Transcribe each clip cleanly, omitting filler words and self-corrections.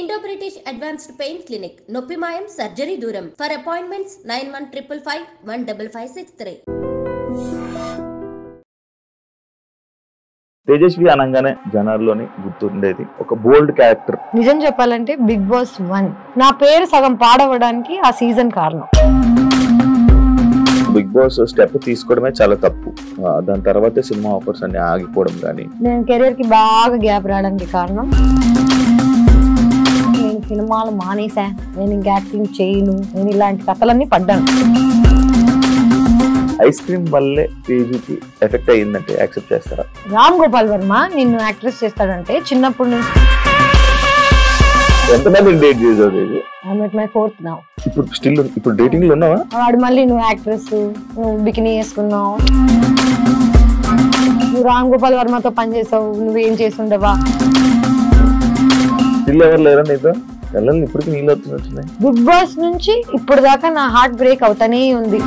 Indo British Advanced Pain Clinic, Noppimayam Surgery Duram. For appointments 9155515563. Tejaswi అనగానే జనాల్లోని గుర్తుండేది ఒక బోల్డ్ character. నిజం చెప్పాలంటే బిగ్ బాస్ 1 నా పేరు సగం పాడవడానికి ఆ సీజన్ కారణం. బిగ్ బాస్ స్టెప్ తీసుకోవడమే చాలా తప్పు. దాని తర్వాత సినిమా ఆఫర్స్ అన్ని ఆగిపోవడం కానీ నేను కెరీర్ కి బాగా గ్యాప్ రావడానికి కారణం నేను సినిమాలు మానేసా, నేను ఇంకా యాక్టింగ్ చేయను, నేను ఇలాంటి కథలన్నీ పడ్డాను. ఐస్ క్రీమ్ వల్లే తేజుకి ఎఫెక్ట్ అయ్యిందంటే యాక్సెప్ట్ చేస్తారా? రామ్ గోపాల్ వర్మ నిన్ను యాక్ట్రెస్ చేస్తాడంటే చిన్నప్పటి నుంచి ఎంతమంది డేట్ చేసావు Teju? I'm at my 4th now. ఇప్పుడు డేటింగ్ లో ఉన్నావా? వాడు మళ్ళీ నువ్వు యాక్ట్రెస్, నువ్వు బికినీ వేసుకున్నావు, నువ్వు రామ్ గోపాల్ వర్మతో పనిచేసావు, నువ్వేం చేస్తుండవా? స్టిల్ ఎవరు లేరా నీతో? వెళ్ళాలి ఇప్పటికి నీళ్ళు వచ్చినాయి. బిగ్ బాస్ నుంచి ఇప్పుడు దాకా నా హార్ట్ బ్రేక్ అవుతానే ఉంది.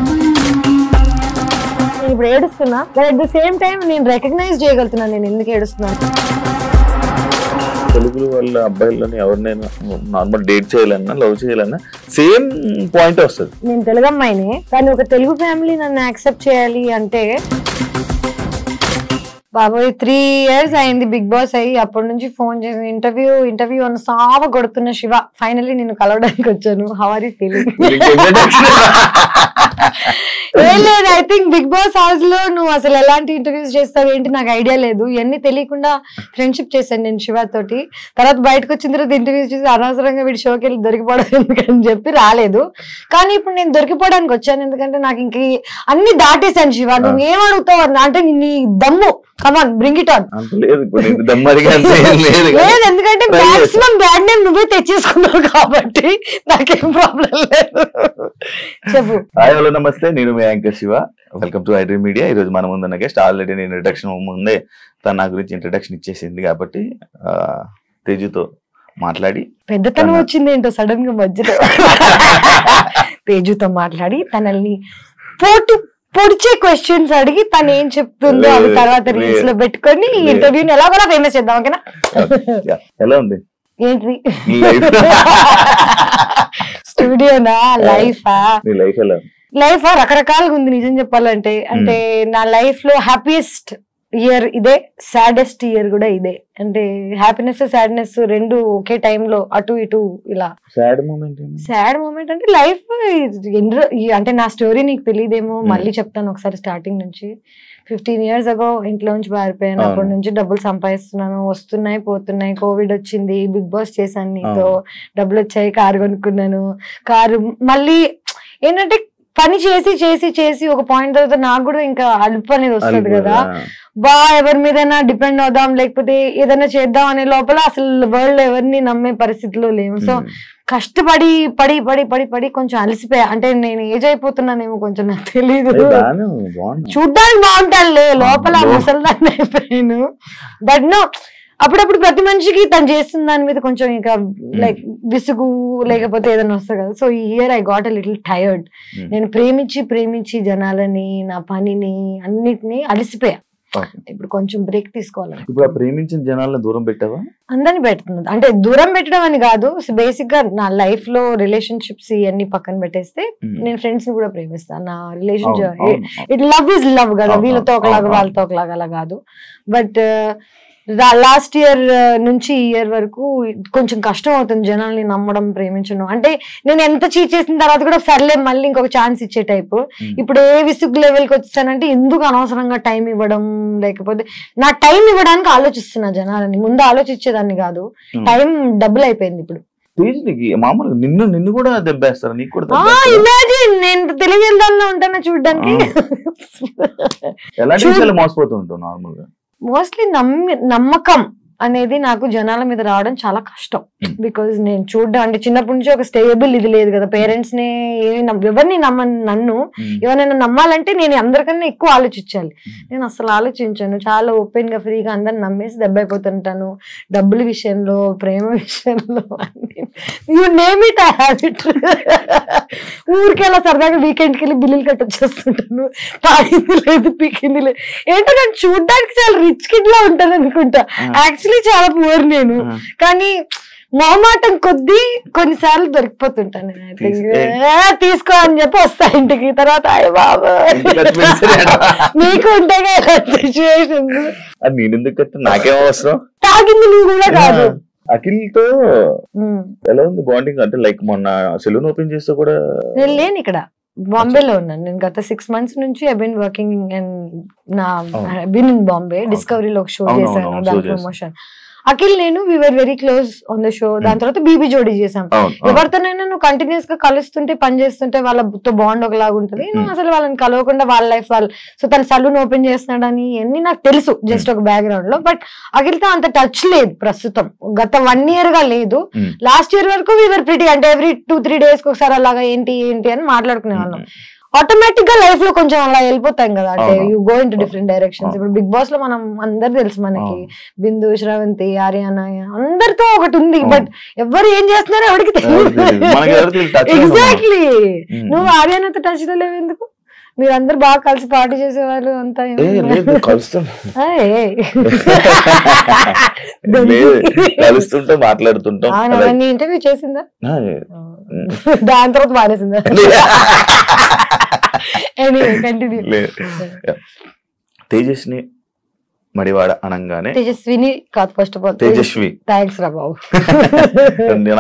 నేను ఇప్పుడు ఏడుస్తున్నా, but at the same time నేను రికగ్నైజ్ చేయగలుగుతున్నాను నేను ఎందుకు ఏడుస్తున్నాను. తెలుగు వాళ్ళ అబ్బాయిలని ఎవరినైనా నార్మల్ డేట్ చేయాలన్నా లవ్ చేయాలన్నా సేమ్ పాయింట్ వస్తుంది. నేను తెలుగు అమ్మాయినే, కానీ ఒక తెలుగు ఫ్యామిలీ నన్ను యాక్సెప్ట్ చేయాలి అంటే బాబోయ్ 3 years అయింది బిగ్ బాస్ అయ్యి. అప్పటి నుంచి ఫోన్ చేసి ఇంటర్వ్యూ అని సావ కొడుతున్న శివ, ఫైనల్లీ నేను కలవడానికి వచ్చాను. How are you feeling? ఏం లేదు, I think Bigg Boss house లో నువ్వు అసలు ఎలాంటి ఇంటర్వ్యూస్ చేస్తావు ఏంటి నాకు ఐడియా లేదు. ఇవన్నీ తెలియకుండా ఫ్రెండ్షిప్ చేశాను నేను శివ తోటి. తర్వాత బయటకు వచ్చిన తర్వాత ఇంటర్వ్యూస్ చేసి అనవసరంగా వీడి షోకి వెళ్ళి దొరికిపోవడం ఎందుకని చెప్పి రాలేదు. కానీ ఇప్పుడు నేను దొరికిపోవడానికి వచ్చాను, ఎందుకంటే నాకు ఇంక అన్ని దాటేశాను. శివ నువ్వు ఏమడుగుతావు అంటే నీ దమ్ము, కమాన్ బ్రింగ్ ఇట్ ఆన్. లేదు, ఎందుకంటే మాక్సిమం బ్యాడ్ నేమ్ నువ్వే తెచ్చేసుకున్నావు కాబట్టి నాకేం ప్రాబ్లం లేదు. చెప్పు. హాయ్ హలో నమస్తే, నేను మీ anchor Shiva. Welcome to iDream media. ఈ రోజు మన ముందున్న గెస్ట్ ఆల్రెడీ నేను ఇంట్రడక్షన్ ముందే తన నా గురించి ఇంట్రడక్షన్ ఇచ్చేసింది కాబట్టి తేజుతో మాట్లాడి పెద్దతనం వచ్చింది ఏంటో సడన్ గా మధ్యలో తేజుతో మాట్లాడి తనల్ని పొడిచే క్వశ్చన్స్ అడిగి తను ఏం చెప్తుందో అవి తర్వాత రీల్స్ లో పెట్టుకొని ఇంటర్వ్యూని ఎలా కూడా ఫేమస్ చేద్దాం. ఓకేనా? ఎలా ఉంది ఏంటి స్టూడియోనా లైఫా? లైఫ్ రకరకాలుగా ఉంది నిజం చెప్పాలంటే. అంటే నా లైఫ్ లో హ్యాపీయెస్ట్ ఇయర్ ఇదే, సాడెస్ట్ ఇయర్ కూడా ఇదే. అంటే హ్యాపీనెస్ సాడ్నెస్ రెండు ఒకే టైంలో అటు ఇటు ఇలా. సాడ్ మూమెంట్ అంటే లైఫ్ అంటే నా స్టోరీ నీకు తెలియదేమో, మళ్ళీ చెప్తాను ఒకసారి స్టార్టింగ్ నుంచి. 15 years ago ఇంట్లో నుంచి పారిపోయాను. అప్పటి నుంచి డబ్బులు సంపాదిస్తున్నాను, వస్తున్నాయి పోతున్నాయి. కోవిడ్ వచ్చింది, బిగ్ బాస్ చేశాను నీతో, డబ్బులు వచ్చాయి, కారు కొనుక్కున్నాను. కారు మళ్ళీ ఏంటంటే పని చేసి చేసి చేసి ఒక పాయింట్ తర్వాత నాకు కూడా ఇంకా అలుపు అనేది వస్తుంది కదా. ఎవరి మీదైనా డిపెండ్ అవుదాం లేకపోతే ఏదైనా చేద్దాం అనే లోపల అసలు వరల్డ్ ఎవరిని నమ్మే పరిస్థితిలో లేము. సో కష్టపడి పడి పడి పడి పడి కొంచెం అలసిపోయా. అంటే నేను ఏజ్ అయిపోతున్నానేమో కొంచెం నాకు తెలీదు. చూడ్డానికి బాగుంటానులే, లోపల ముసలిదాన్ని అయిపోయాను. బట్ నో, అప్పుడప్పుడు ప్రతి మనిషికి తను చేస్తున్న దాని మీద కొంచెం ఇంకా లైక్ విసుగు లేకపోతే ఏదైనా వస్తుంది కదా. సో ఈ year I got a little tired. నేను ప్రేమించి జనాలని, నా పనిని, అన్నిటినీ అలసిపోయా. ఇప్పుడు కొంచెం బ్రేక్ తీసుకోవాలి. ఇప్పుడు ప్రేమించిన జనాలను దూరం పెట్టావా? అందరిని పెడుతుంది. అంటే దూరం పెట్టడం అని కాదు, బేసిక్ గా నా లైఫ్ లో రిలేషన్షిప్స్ ఇవన్నీ పక్కన పెట్టేస్తే నేను ఫ్రెండ్స్ ని కూడా ప్రేమిస్తాను. నా relationship it love is love కదా, వీళ్ళతో ఒకలాగా వాళ్ళతో ఒకలాగా అలా కాదు. బట్ లాస్ట్ ఇయర్ నుంచి ఈ ఇయర్ వరకు కొంచెం కష్టం అవుతుంది జనాల్ని నమ్మడం, ప్రేమించడం. అంటే నేను ఎంత చీట్ చేసిన తర్వాత కూడా సర్లే మళ్ళీ ఇంకొక ఛాన్స్ ఇచ్చే టైపు. ఇప్పుడు ఏ విసుగు లెవెల్కి వచ్చానంటే ఎందుకు అనవసరంగా టైం ఇవ్వడం, లేకపోతే నా టైం ఇవ్వడానికి ఆలోచిస్తున్నా జనాలని. ముందు ఆలోచించేదాన్ని కాదు, టైం డబుల్ అయిపోయింది ఇప్పుడు. మామూలుగా నిన్ను కూడా దెబ్బేస్తారు, నీకు కూడా ఇమాజిన్ నేను తెలుగు దానిలో ఉంటాను చూడడానికి. మోసపోతూ ఉంటావు నార్మల్గా. మోస్ట్లీ నమ్మకం అనేది నాకు జనాల మీద రావడం చాలా కష్టం. బికాజ్ నేను చూడడం అంటే చిన్నప్పటి నుంచి ఒక స్టేబుల్ ఇది లేదు కదా. పేరెంట్స్ ని ఎవరిని నన్ను ఎవరైనా నమ్మాలంటే నేను అందరికన్నా ఎక్కువ ఆలోచించాలి. నేను అసలు ఆలోచించాను, చాలా ఓపెన్ గా ఫ్రీగా అందరిని నమ్మేసి దెబ్బ అయిపోతుంటాను. డబ్బుల విషయంలో, ప్రేమ విషయంలో, you name it I have it. ఊరికి అలా సరదాగా వీకెండ్కి వెళ్ళి బిల్లులు కట్టొచ్చేస్తుంటాను. తాగింది లేదు, పీకింది లేదు. ఏంటో నేను చూడడానికి చాలా రిచ్ కిడ్ లా ఉంటాను అనుకుంటా, యాక్చువల్లీ చాలా పూర్ నేను. కానీ మొహమాటం కొద్దీ కొన్నిసార్లు దొరికిపోతుంటాను తీసుకో అని చెప్పి వస్తా ఇంటికి. తర్వాత అయ్య బాబా నీకు ఉంటాయి సిచ్యువేషన్. నేను ఎందుకు కట్టా, నాకేం అవసరం, తాగింది నువ్వు కూడా కాదు. అఖిల్ తో ఎలా ఉంది బాండింగ్? అంటే లైక్ మొన్న సెలూన్ ఓపెన్ చేస్తే కూడా నేను లేను ఇక్కడ, బాంబేలో ఉన్నాను నేను. గత 6 months నుంచి ఐ బీన్ వర్కింగ్ అండ్ నా బీన్ ఇన్ బాంబే. డిస్కవరీలో ఒక షో చేశాను, దాని ప్రమోషన్. అఖిల్ నేను we were very close on the show. దాని తర్వాత బీబీ జోడీ చేసాం. ఎవరితోనైనా నువ్వు కంటిన్యూస్ గా కలుస్తుంటే పని చేస్తుంటే వాళ్ళతో బాండ్ ఒకలాగా ఉంటుంది. నువ్వు అసలు వాళ్ళని కలవకుండా వాళ్ళ లైఫ్ వాళ్ళు, సో తన సలూన్ ఓపెన్ చేస్తున్నాడని అన్ని నాకు తెలుసు జస్ట్ ఒక బ్యాక్గ్రౌండ్ లో. బట్ అఖిల్తో అంత టచ్ లేదు ప్రస్తుతం, గత 1 year గా లేదు. లాస్ట్ ఇయర్ వరకు వి వర్ ప్రిటీ, అంటే ఎవ్రీ 2-3 days ఒకసారి అలాగా ఏంటి అని మాట్లాడుకునే వాళ్ళం. ఆటోమేటిక్ గా లైఫ్ లో కొంచెం అలా వెళ్ళిపోతాం కదా, అంటే you go in to different directions. ఇప్పుడు బిగ్ బాస్ లో మనం అందరు తెలుసు మనకి, బిందు, శ్రవంతి, ఆర్యానా అందరితో ఒకటి ఉంది. బట్ ఎవరు ఏం చేస్తున్నారో ఎవరికి తెలియదు. ఎగ్జాక్ట్లీ. నువ్వు ఆర్యానాతో టచ్ లో లేవు ఎందుకు? మీరందరు బాగా కలిసి పార్టీ చేసేవాళ్ళు అంతా. కలుస్తుంటే మాట్లాడుతుంటాం. ఇంటర్వ్యూ చేసిందా? దాని తర్వాత మానేసిందా? తేజస్ని మడివాడ అనగానే, తేజస్విని కాదు first of all, Tejaswi. Thanks రా బాబు,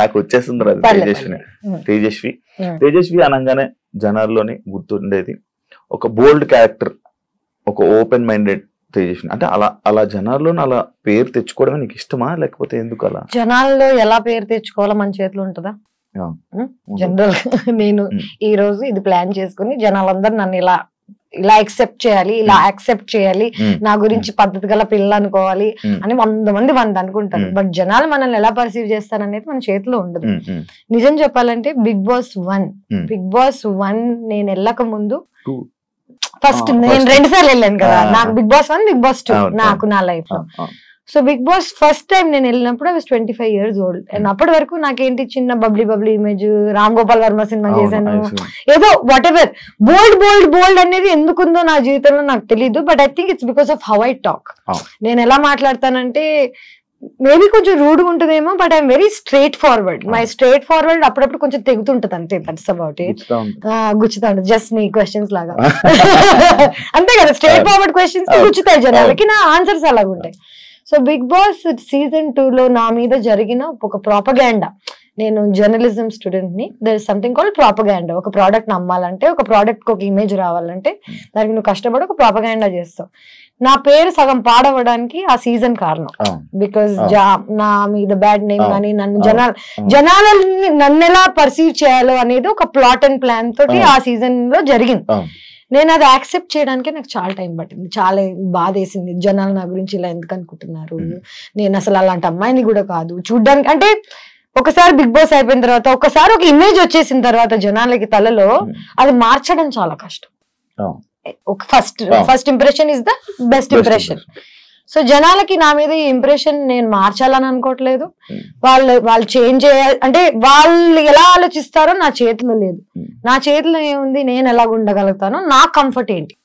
నాకు వచ్చేస్తుంది తేజస్విని. తేజస్వి అనగానే జనాల్లోని గుర్తుండేది ఒక బోల్డ్ క్యారెక్టర్, ఒక ఓపెన్ మైండెడ్ తేజస్విని. అంటే అలా జనాల్లో అలా పేరు తెచ్చుకోవడమే నీకు ఇష్టమా, లేకపోతే ఎందుకు అలా? జనాల్లో ఎలా పేరు తెచ్చుకోవాలో మన చేతిలో ఉంటుందా? జనరల్ నేను ఈ రోజు ఇది ప్లాన్ చేసుకుని జనాలందరూ నన్ను ఇలా యాక్సెప్ట్ చేయాలి, ఇలా యాక్సెప్ట్ చేయాలి, నా గురించి పద్ధతి గల పిల్ల అనుకోవాలి అని 100 మంది అనుకుంటారు. బట్ జనాలు మనల్ని ఎలా పర్సీవ్ చేస్తారనేది మన చేతిలో ఉండదు. నిజం చెప్పాలంటే బిగ్ బాస్ 1 నేను వెళ్ళక ముందు, ఫస్ట్ నేను 2 సార్లు వెళ్ళాను కదా, నాకు బిగ్ బాస్ 1, బిగ్ బాస్ 2 నాకు నా లైఫ్ లో. So Bigg Boss first time నేను వెళ్ళినప్పుడు I was 25 years old. And అప్పటి వరకు నాకేంటి చిన్న బబ్లీ ఇమేజ్, రామ్ గోపాల్ వర్మ సినిమా చేశాను, ఏదో వాట్ ఎవర్. బోల్డ్ అనేది ఎందుకుందో నా జీవితంలో నాకు తెలీదు. But I think it's because of how I talk. నేను ఎలా మాట్లాడతానంటే మేబీ కొంచెం రూడ్గా ఉంటుందేమో, but I'm very straight forward. My straight forward అప్పుడప్పుడు కొంచెం తెగుతుంటది అంతే, దట్స్ అబౌట్ ఇట్. గుచ్చుతా ఉంటుంది జస్ట్ నీ క్వశ్చన్స్ లాగా అంతే కదా, స్ట్రైట్ ఫార్వర్డ్ క్వశ్చన్స్ గుచ్చుతాయి జనాలకి, నా ఆన్సర్స్ అలాగ ఉంటాయి. సో బిగ్ బాస్ సీజన్ 2 లో నా మీద జరిగిన ఒక ప్రాపగాండా, నేను జర్నలిజం స్టూడెంట్ ని, there is something called propaganda. ఒక ప్రోడక్ట్ నమ్మాలంటే, ఒక ప్రోడక్ట్ ఒక ఇమేజ్ రావాలంటే దానికి నువ్వు కష్టపడి ఒక ప్రాపగాండా చేస్తావు. నా పేరు సగం పాడవడానికి ఆ సీజన్ కారణం. బికాస్ నా మీద బ్యాడ్ నేమ్ కానీ జనాలని నన్ను ఎలా పర్సీవ్ చేయాలో అనేది ఒక ప్లాట్ అండ్ ప్లాన్ తోటి ఆ సీజన్ లో జరిగింది. నేను అది యాక్సెప్ట్ చేయడానికి నాకు చాలా టైం పట్టింది, చాలా బాధ వేసింది. జనాలు నా గురించి ఇలా ఎందుకు అనుకుంటున్నారు, నేను అసలు అలాంటి అమ్మాయిని కూడా కాదు చూడ్డానికి. అంటే ఒకసారి బిగ్ బాస్ అయిపోయిన తర్వాత, ఒకసారి ఒక ఇమేజ్ వచ్చేసిన తర్వాత జనాలకి తలలో అది మార్చడం చాలా కష్టం. First impression is the best impression. So జనాలకి నా మీద ఈ ఇంప్రెషన్ నేను మార్చాలని అనుకోవట్లేదు. వాళ్ళు చేంజ్ చేయాలి అంటే వాళ్ళు ఎలా ఆలోచిస్తారో నా చేతిలో లేదు. నా చేతిలో ఏముంది, నేను ఎలా ఉండగలుగుతానో, నా కంఫర్ట్ ఏంటి.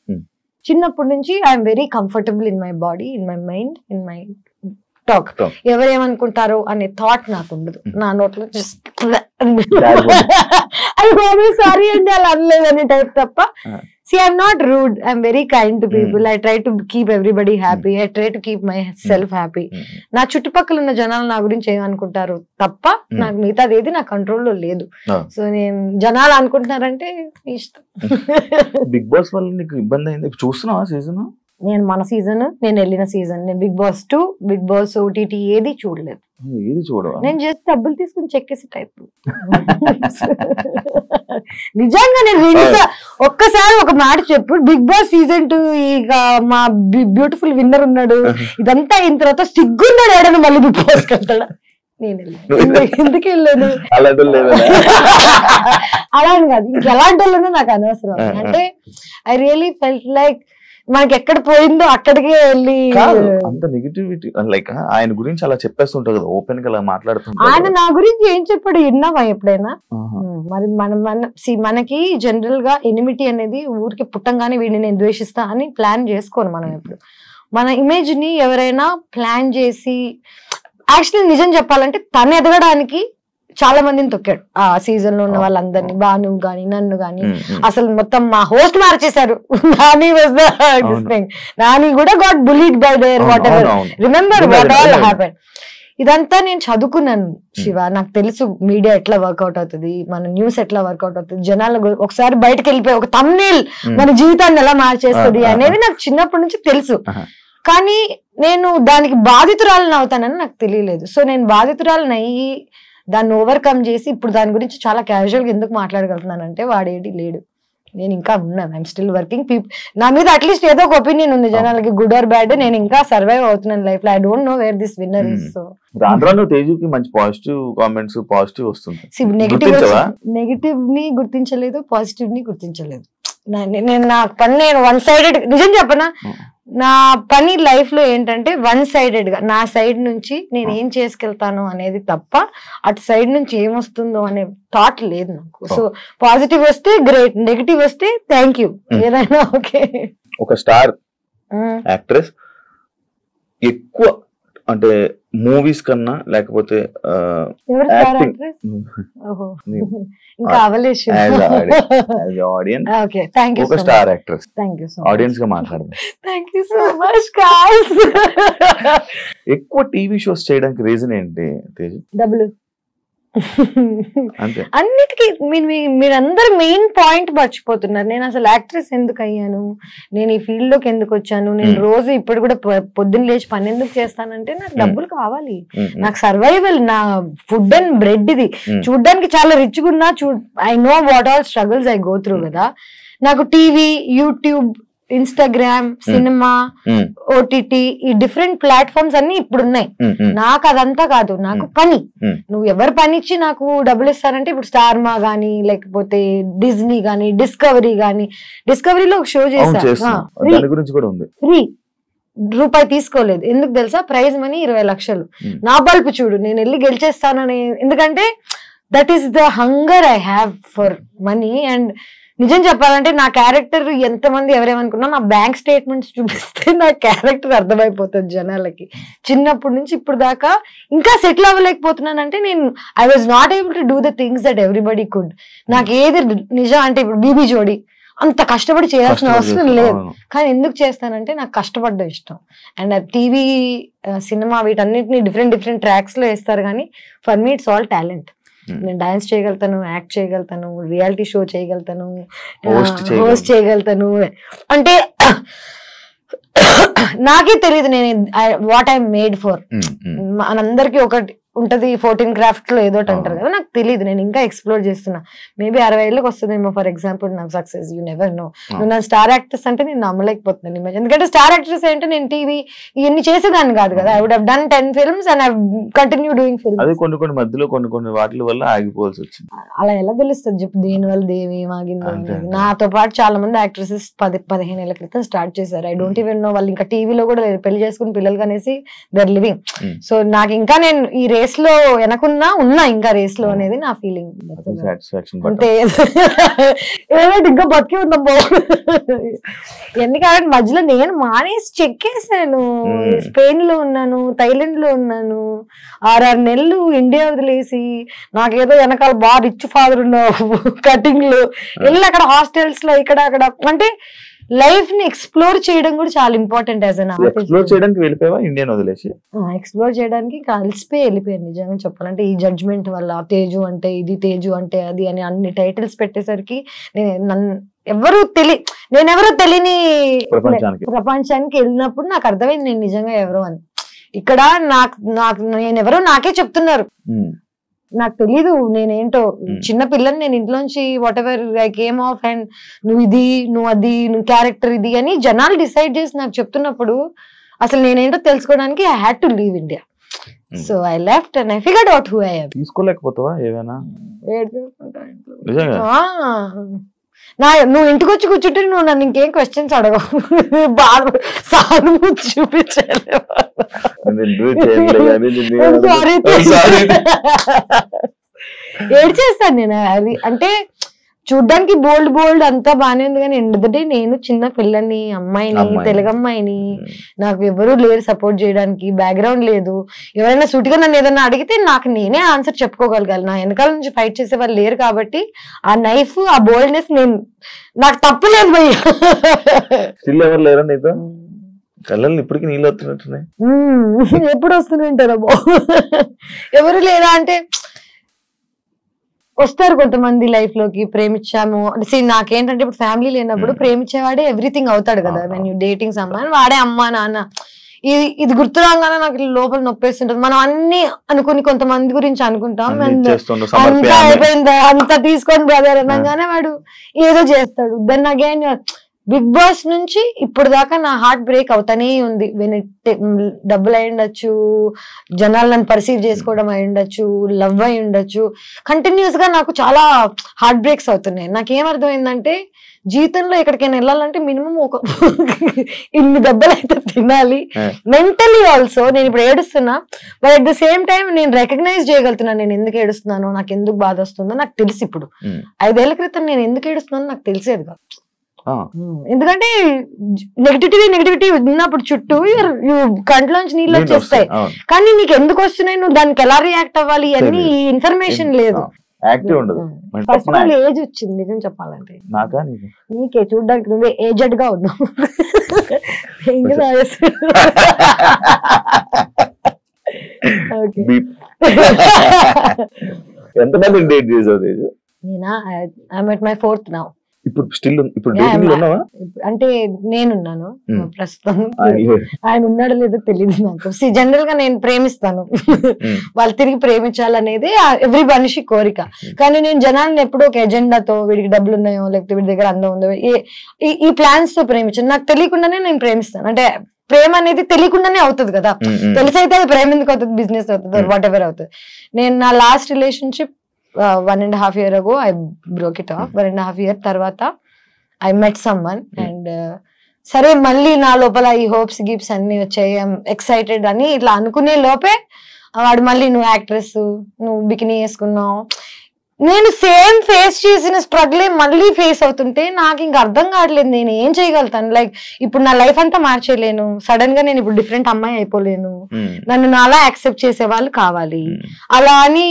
చిన్నప్పటి నుంచి I'm very comfortable in my body, in my mind, in my talk. ఎవరేమనుకుంటారో అనే థాట్ నాకు ఉండదు. నా నోట్లో సారీ అండి అలా అనలేదనే టైప్ తప్ప. See, I'm not rude. I'm very kind to people. I try to keep everybody happy. I try to keep myself happy. నా చుట్టుపక్కల ఉన్న జనాలు నా గురించి ఏమనుకుంటారు తప్ప నాకు మిగతాది ఏది నా కంట్రోల్లో లేదు. సో నేను జనాలు అనుకుంటున్నారంటే ఇష్టం. బిగ్ బాస్ వల్ల నీకు ఇబ్బంది అయింది చూస్తున్నావా సీజన్? నేను మన సీజన్, నేను వెళ్ళిన సీజన్, నేను Bigg Boss 2, Bigg Boss OTT ఏది చూడలేదు. నేను జస్ట్ డబ్బులు తీసుకుని చెక్కేసి టైప్. నిజంగా నేను ఒక్కసారి ఒక మాట చెప్పు, బిగ్ బాస్ సీజన్ 2 ఇక మా బ్యూటిఫుల్ విన్నర్ ఉన్నాడు, ఇదంతా అయిన తర్వాత సిగ్గున్నాడు ఏడను మళ్ళీ బిగ్ బాస్ వెళ్తాడా? నేను ఎందుకు వెళ్ళాను అలా అని కాదు, ఇంకెలాంటి వాళ్ళనో నాకు అనవసరం. అంటే ఐ రియలీ ఫెల్ట్ లైక్ మనకి ఎక్కడ పోయిందో అక్కడికే వెళ్ళి అంత నెగటివిటీ. లైక్ ఆయన గురించి అలా చెప్పేస్తుంటారు కదా, ఓపెన్ గా మాట్లాడుతుంటారు. ఆయన నా గురించి ఏం చెప్పాడు విన్నావా ఎప్పుడైనా? మరి మనకి జనరల్ గా ఎనిమిటీ అనేది ఊరికి పుట్టంగానే వీడిని నేను ద్వేషిస్తా అని ప్లాన్ చేసుకోను మనం. ఎప్పుడు మన ఇమేజ్ ని ఎవరైనా ప్లాన్ చేసి యాక్చువల్లీ నిజం చెప్పాలంటే తను ఎదగడానికి చాలా మందిని తొక్కాడు ఆ సీజన్ లో ఉన్న వాళ్ళందరినీ, భాను గాని నన్ను గాని, అసలు మొత్తం మా హోస్ట్ మార్చేశారు. నాని వాజ్ ద నాని కూడా got bullied by their what ever, remember what all happen. ఇదంతా నేను చదువుకున్నాను శివ, నాకు తెలుసు మీడియా ఎట్లా వర్కౌట్ అవుతుంది, మన న్యూస్ ఎట్లా వర్కౌట్ అవుతుంది, జనాలు ఒకసారి బయటకు వెళ్ళిపోయి ఒక థంబ్నెయిల్ మన జీవితాన్ని ఎలా మార్చేస్తుంది అనేది నాకు చిన్నప్పటి నుంచి తెలుసు. కానీ నేను దానికి బాధితురాలను అవుతానని నాకు తెలియలేదు. సో నేను బాధితురాలను అయ్యి దాన్ని ఓవర్కమ్ చేసి ఇప్పుడు దాని గురించి చాలా క్యాజువల్ గా ఎందుకు మాట్లాడగలుగుతున్నానంటే వాడేటి లేడు, నేను ఇంకా ఉన్నాను. I'm still working. నా మీద అట్లీస్ట్ ఏదో ఒక ఒపీనియన్ ఉంది జనాలకి, గుడ్ ఆర్ బ్యాడ్. నేను ఇంకా సర్వైవ్ అవుతున్నాను లైఫ్ లో. I don't know where this winner is. So తేజుకి మంచి పాజిటివ్ కామెంట్స్, పాజిటివ్ వస్తుంది. నెగిటివ్ ని గుర్తించలేదు, పాజిటివ్ ని గుర్తించలేదు. నేను నా పని నేను వన్ సైడెడ్, నిజం చెప్పనా, నా పని లైఫ్ లో ఏంటంటే వన్ సైడెడ్ గా నా సైడ్ నుంచి నేను ఏం చేసుకెళ్తాను అనేది తప్ప అటు సైడ్ నుంచి ఏమొస్తుందో అనే థాట్ లేదు నాకు. సో పాజిటివ్ వస్తే గ్రేట్, నెగిటివ్ వస్తే థ్యాంక్ యూ, ఏదైనా ఓకే. ఒక స్టార్ యాక్ట్రెస్ ఎక్కువ అంటే మూవీస్ కన్నా లేకపోతే స్టార్ యాక్ట్రెస్ ఆడియన్స్ గా మాట్లాడదాం. ఎక్కువ టీవీ షోస్ చేయడానికి రీజన్ ఏంటి తేజు? డబ్బులు. అన్నిటికీ మీరందరూ మెయిన్ పాయింట్ మర్చిపోతున్నారు. నేను అసలు యాక్ట్రెస్ ఎందుకు అయ్యాను, నేను ఈ ఫీల్డ్ లోకి ఎందుకు వచ్చాను, నేను రోజు ఇప్పుడు కూడా పొద్దున్న లేచి పని ఎందుకు చేస్తానంటే నాకు డబ్బులు కావాలి, నాకు సర్వైవల్, నా ఫుడ్ అండ్ బ్రెడ్. ఇది చూడ్డానికి చాలా రిచ్ గా ఉన్నా, I know what all struggles I go through కదా. నాకు TV, YouTube, Instagram, cinema, OTT, ఈ డిఫరెంట్ ప్లాట్ఫామ్స్ అన్ని ఇప్పుడు ఉన్నాయి. నాకు అదంతా కాదు, నాకు పని. నువ్వు ఎవరు పని ఇచ్చి నాకు డబ్బులు ఇస్తారంటే ఇప్పుడు స్టార్మా గానీ, లేకపోతే డిజ్నీ గానీ, డిస్కవరీ గానీ. డిస్కవరీలో ఒక షో చేశా, ఫ్రీ, రూపాయి తీసుకోలేదు. ఎందుకు తెలుసా? ప్రైజ్ మనీ 20 లక్షలు. నా బల్పు చూడు, నేను వెళ్ళి గెలిచేస్తానని. ఎందుకంటే that is the hunger I have for money. And నిజం చెప్పాలంటే నా క్యారెక్టర్ ఎంతమంది ఎవరేమనుకున్నా, నా బ్యాంక్ స్టేట్మెంట్స్ చూపిస్తే నా క్యారెక్టర్ అర్థమైపోతుంది జనాలకి. చిన్నప్పటి నుంచి ఇప్పుడు దాకా ఇంకా సెటిల్ అవ్వలేకపోతున్నానంటే నేను I was not able to do the things that everybody could. నాకు ఏది నిజం అంటే ఇప్పుడు బీబీ జోడి అంత కష్టపడి చేయాల్సిన అవసరం లేదు, కానీ ఎందుకు చేస్తానంటే నాకు కష్టపడ్డం ఇష్టం. అండ్ టీవీ, సినిమా వీటన్నిటిని డిఫరెంట్ ట్రాక్స్ లో వేస్తారు, కానీ for me it's all talent. నేను డాన్స్ చేయగలుగుతాను, యాక్ట్ చేయగలుగుతాను, రియాలిటీ షో చేయగలుగుతాను, హోస్ట్ చేయగలుగుతాను. అంటే నాకే తెలియదు నేను వాట్ ఐ మేడ్ ఫర్. మనందరికి ఒకటి ఉంటది 14 క్రాఫ్ట్ లో ఏదో అంటారు కదా, నాకు తెలియదు. నేను ఇంకా ఎక్స్ప్లోర్ చేస్తున్నా. మేబీ 60 ఏళ్ళకి వస్తుందేమో ఫర్ ఎగ్జాంపుల్ నా సక్సెస్. You never know. నువ్వు నా స్టార్ యాక్ట్రెస్ అంటే నేను నమ్మలేకపోతున్నాను. ఎందుకంటే స్టార్ యాక్ట్రెస్ అంటే నేను టీవీ ఇవన్నీ చేసేదాన్ని కాదు కదా. I would have done 10 films and I continue doing films. అది కొన్ని మధ్యలో కొన్ని వాటి వల్ల ఆగిపోవాల్సి వచ్చింది. అలా ఎలా తెలుస్తుంది చెప్పు, దేని వల్ల దేవేం ఆగిందో అనేది. నాతో పాటు చాలా మంది యాక్ట్రెసెస్ 10-15 ఏళ్ల క్రితం స్టార్ట్ చేశారు. ఐ డోంట్ ఈవెన్ నో వాళ్ళు ఇంకా టీవీలో కూడా పెళ్లి చేసుకుని పిల్లలు కనేసి దర్ లివింగ్. సో నాకు ఇంకా నేను ఈ రేస్ లో వెనకున్నా ఇంకా రేస్ లో అనేది నా ఫీలింగ్. అంటే ఇంకా బతికి ఉందా ఎందుకంటే మధ్యలో నేను మానేసి చెక్కేసాను. స్పెయిన్ లో ఉన్నాను, థైలాండ్ లో ఉన్నాను, 6 నెలలు ఇండియా వదిలేసి, నాకేదో వెనకాల బాగా రిచ్ ఫాదర్ ఉన్న కటింగ్ లో వెళ్ళి అక్కడ హాస్టల్స్ లో ఇక్కడ అక్కడ. అంటే లైఫ్ ని ఎక్స్ప్లోర్ చేయడం కూడా చాలా important. As an artist explore చేయడానికి వెళ్ళిపోయావా ఇండియన్ వదిలేసి? ఎక్స్ప్లోర్ చేయడానికి కలిసిపోయి వెళ్ళిపోయాను నిజంగా చెప్పాలంటే. ఈ జడ్జ్మెంట్ వల్ల తేజు అంటే ఇది, తేజు అంటే అది అని అన్ని టైటిల్స్ పెట్టేసరికి నేనెవరో తెలియని ప్రపంచానికి వెళ్ళినప్పుడు నాకు అర్థమైంది నేను నిజంగా ఎవరో అని. ఇక్కడ నేనెవరో నాకే చెప్తున్నారు, నాకు తెలీదు నేనేంటో. చిన్న పిల్లని నేను ఇంట్లోంచి what ever I came of and నువ్వు ఇది, నువ్వు అది, నువ్వు క్యారెక్టర్ ఇది అని జనాలు డిసైడ్ చేసి నాకు చెప్తున్నప్పుడు అసలు నేనేంటో తెలుసుకోవడానికి I had to leave India. So I left and I figured out who I am. తీసుకోలేకపోతావా ఏమైనా? నువ్వు ఇంటికి వచ్చి కూర్చుంటే నువ్వు నన్ను ఇంకేం క్వశ్చన్స్ అడగవు, బాగా సానుభూతి చూపించాలి. ఏడ్చేస్తాను నేను. అది అంటే చూడ్డానికి బోల్డ్ అంతా బానే ఉంది కానీ ఎండ్ ఆఫ్ ద డే నేను చిన్న పిల్లని అమ్మాయిని తెలుగు అమ్మాయిని, నాకు ఎవరు లేరు సపోర్ట్ చేయడానికి, బ్యాక్గ్రౌండ్ లేదు. ఎవరైనా సూటిగా నన్ను ఏదైనా అడిగితే నాకు నేనే ఆన్సర్ చెప్పుకోగలగాలి. నా వెనకాల నుంచి ఫైట్ చేసే వాళ్ళు లేరు కాబట్టి ఆ నైఫ్ ఆ బోల్డ్నెస్ నాకు తప్పలేదు భయ్య. ఎవరు లేరా నీతో? కళ్ళని ఇప్పటికి నీళ్ళు వస్తున్నట్టున్నాయి. ఎప్పుడు వస్తుంటారా ఎవరు లేరా అంటే వస్తారు కొంతమంది లైఫ్ లోకి. ప్రేమించాము నాకేంటంటే ఇప్పుడు ఫ్యామిలీ లేనప్పుడు ప్రేమించేవాడే ఎవ్రీథింగ్ అవుతాడు కదా. వెన్ యూ డేటింగ్ సమ్వన్ వాడే అమ్మా నాన్న. ఇది గుర్తు రాగానే నాకు లోపల నొప్పేస్తుంటది. మనం అన్ని అనుకుని కొంతమంది గురించి అనుకుంటాం, అంతా అయిపోయిందా అంతా తీసుకోండి బ్రదర్ అనగానే వాడు ఏదో చేస్తాడు. దెన్ అగైన్ బిగ్ బాస్ నుంచి ఇప్పుడు దాకా నా హార్ట్ బ్రేక్ అవుతానే ఉంది. డబ్బులు అయి ఉండొచ్చు, జనాలు నన్ను పర్సీవ్ చేసుకోవడం అయి ఉండొచ్చు, లవ్ అయి ఉండొచ్చు. కంటిన్యూస్ గా నాకు చాలా హార్ట్ బ్రేక్స్ అవుతున్నాయి. నాకేమర్థమైందంటే జీవితంలో ఎక్కడికైనా వెళ్ళాలంటే మినిమం ఒక ఇన్ని దెబ్బలు అయితే తినాలి. మెంటలీ ఆల్సో నేను ఇప్పుడు ఏడుస్తున్నా, but at the same time నేను రికగ్నైజ్ చేయగలుగుతున్నాను నేను ఎందుకు ఏడుస్తున్నానో, నాకు ఎందుకు బాధ వస్తుందో నాకు తెలుసు. ఇప్పుడు 5 ఏళ్ల క్రితం నేను ఎందుకు ఏడుస్తున్నానో నాకు తెలిసేది కాదు. ఎందుకంటే నెగిటివిటీ ఉన్నప్పుడు చుట్టూ కంట్లోంచి నీళ్ళు వచ్చేస్తాయి, కానీ నీకు ఎందుకు వస్తున్నాయి, నువ్వు దానికి ఎలా రియాక్ట్ అవ్వాలి అన్ని ఇన్ఫర్మేషన్ లేదు. ఫస్ట్ ఆఫ్ ఆల్ ఏజ్ వచ్చింది నిజం చెప్పాలంటే. నీకే చూడ్డానికి నువ్వే ఏజెడ్ గా ఉన్నావు. నేనా I'm at my 4th now. అంటే నేనున్నాను ప్రస్తుతం, ఆయన ఉన్నాడో లేదో తెలియదు నాకు. జనరల్ గా నేను ప్రేమిస్తాను, వాళ్ళు తిరిగి ప్రేమించాలనేది ఎవ్రీ మనిషి కోరిక. కానీ నేను జనాన్ని ఎప్పుడు ఒక ఎజెండాతో వీడికి డబ్బులు ఉన్నాయో లేకపోతే వీడి దగ్గర అందం ఉందో ఈ ప్లాన్స్ తో ప్రేమించాను. నాకు తెలియకుండానే నేను ప్రేమిస్తాను. అంటే ప్రేమ అనేది తెలియకుండానే అవుతుంది కదా, తెలిసైతే అది ప్రేమ ఎందుకు అవుతుంది, బిజినెస్ అవుతుంది, వాట్ ఎవర్ అవుతుంది. నేను నా last relationship 1.5 years ago I broke it off. 1.5 years తర్వాత I met someone and సరే మళ్ళీ నా లోపల ఈ హోప్స్ గిప్స్ అన్ని వచ్చాయి, ఎక్సైటెడ్ అని ఇట్లా అనుకునే లోపే వాడు మళ్ళీ నువ్వు యాక్ట్రెస్, నువ్వు బికినీ వేసుకున్నావు. నేను సేమ్ ఫేస్ చేసిన స్ట్రగుల్ మళ్ళీ ఫేస్ అవుతుంటే నాకు ఇంకా అర్థం కావట్లేదు నేను ఏం చేయగలుగుతాను. లైక్ ఇప్పుడు నా లైఫ్ అంతా మార్చేయలేను, సడన్ గా నేను ఇప్పుడు డిఫరెంట్ అమ్మాయి అయిపోలేను, నన్ను నాలా యాక్సెప్ట్ చేసే వాళ్ళు కావాలి. అలా అని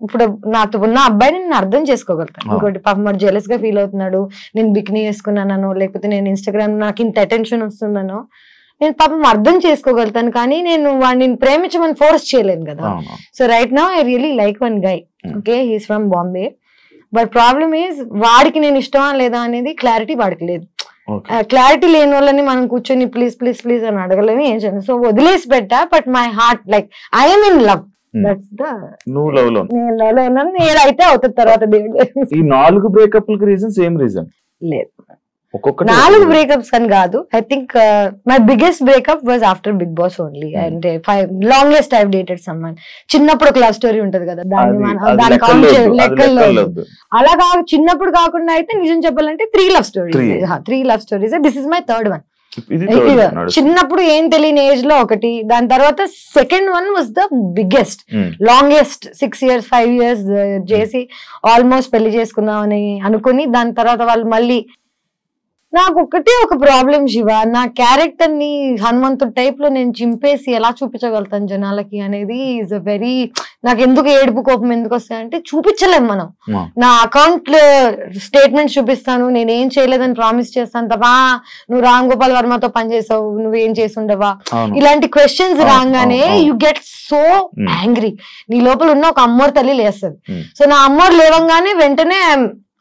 ఇప్పుడు నాతో ఉన్న అబ్బాయిని నేను అర్థం చేసుకోగలుగుతాను. ఇంకోటి పాపం వాడు జెలస్ గా ఫీల్ అవుతున్నాడు, నేను బికినీ వేసుకున్నానో లేకపోతే నేను ఇన్స్టాగ్రామ్ నాకు ఇంత అటెన్షన్ వస్తుందనో నేను పాపం అర్థం చేసుకోగలుగుతాను. కానీ నేను వాడిని ప్రేమించమని ఫోర్స్ చేయలేను కదా. So right now I really like one guy. Okay, he's from Bombay, but problem is వాడికి నేను ఇష్టమా లేదా అనేది క్లారిటీ వాడికి లేదు. క్లారిటీ లేని వాళ్ళని మనం కూర్చొని ప్లీజ్ ప్లీజ్ ప్లీజ్ అని అడగలేము, ఏం చేయను. సో వదిలేసి పెట్టా. But my heart like I'm in love. That's the నేను లవ్ లో ఉన్నాను. ఏదైతే అవుతుంది తర్వాత దేవుడు. ఈ 4 బ్రేకప్లకి రీజన్స్ ఏం రీజన్ లేదు, 4 బ్రేకప్స్ అని కాదు. I think my biggest breakup was after Bigg Boss only. అంటే లాంగెస్ట్ ఐ డేటెడ్ సమ్మన్. చిన్నప్పుడు ఒక లవ్ స్టోరీ ఉంటది కదా, దాన్ని కౌంట్ లెక్కల్లో అలా కాదు. చిన్నప్పుడు కాకుండా అయితే నిజం చెప్పాలంటే 3 love stories. This is my 3rd one. చిన్నప్పుడు ఏం తెలియని ఏజ్ లో ఒకటి, దాని తర్వాత second one was the biggest, longest 6 years 5 years చేసి ఆల్మోస్ట్ పెళ్లి చేసుకుందామని అనుకుని దాని తర్వాత వాళ్ళు మళ్ళీ. నాకు ఒకటే ఒక ప్రాబ్లం శివ, నా క్యారెక్టర్ ని హనుమంతుడు టైప్ లో నేను చింపేసి ఎలా చూపించగలుగుతాను జనాలకి అనేది ఈజ్ అ వెరీ. నాకు ఎందుకు ఏడుపు కోపం ఎందుకు వస్తాయంటే చూపించలేము మనం. నా అకౌంట్ స్టేట్మెంట్స్ చూపిస్తాను, నేనేం చేయలేదని ప్రామిస్ చేస్తాను తప్ప నువ్వు రామ్ గోపాల్ వర్మతో పనిచేసావు, నువ్వేం చేసి ఉండవా, ఇలాంటి క్వశ్చన్స్ రాగానే యు గెట్ సో యాంగ్రీ. నీ లోపల ఉన్న ఒక అమ్మోరు తల్లి లేస్తుంది. సో నా అమ్మోరు లేవంగానే వెంటనే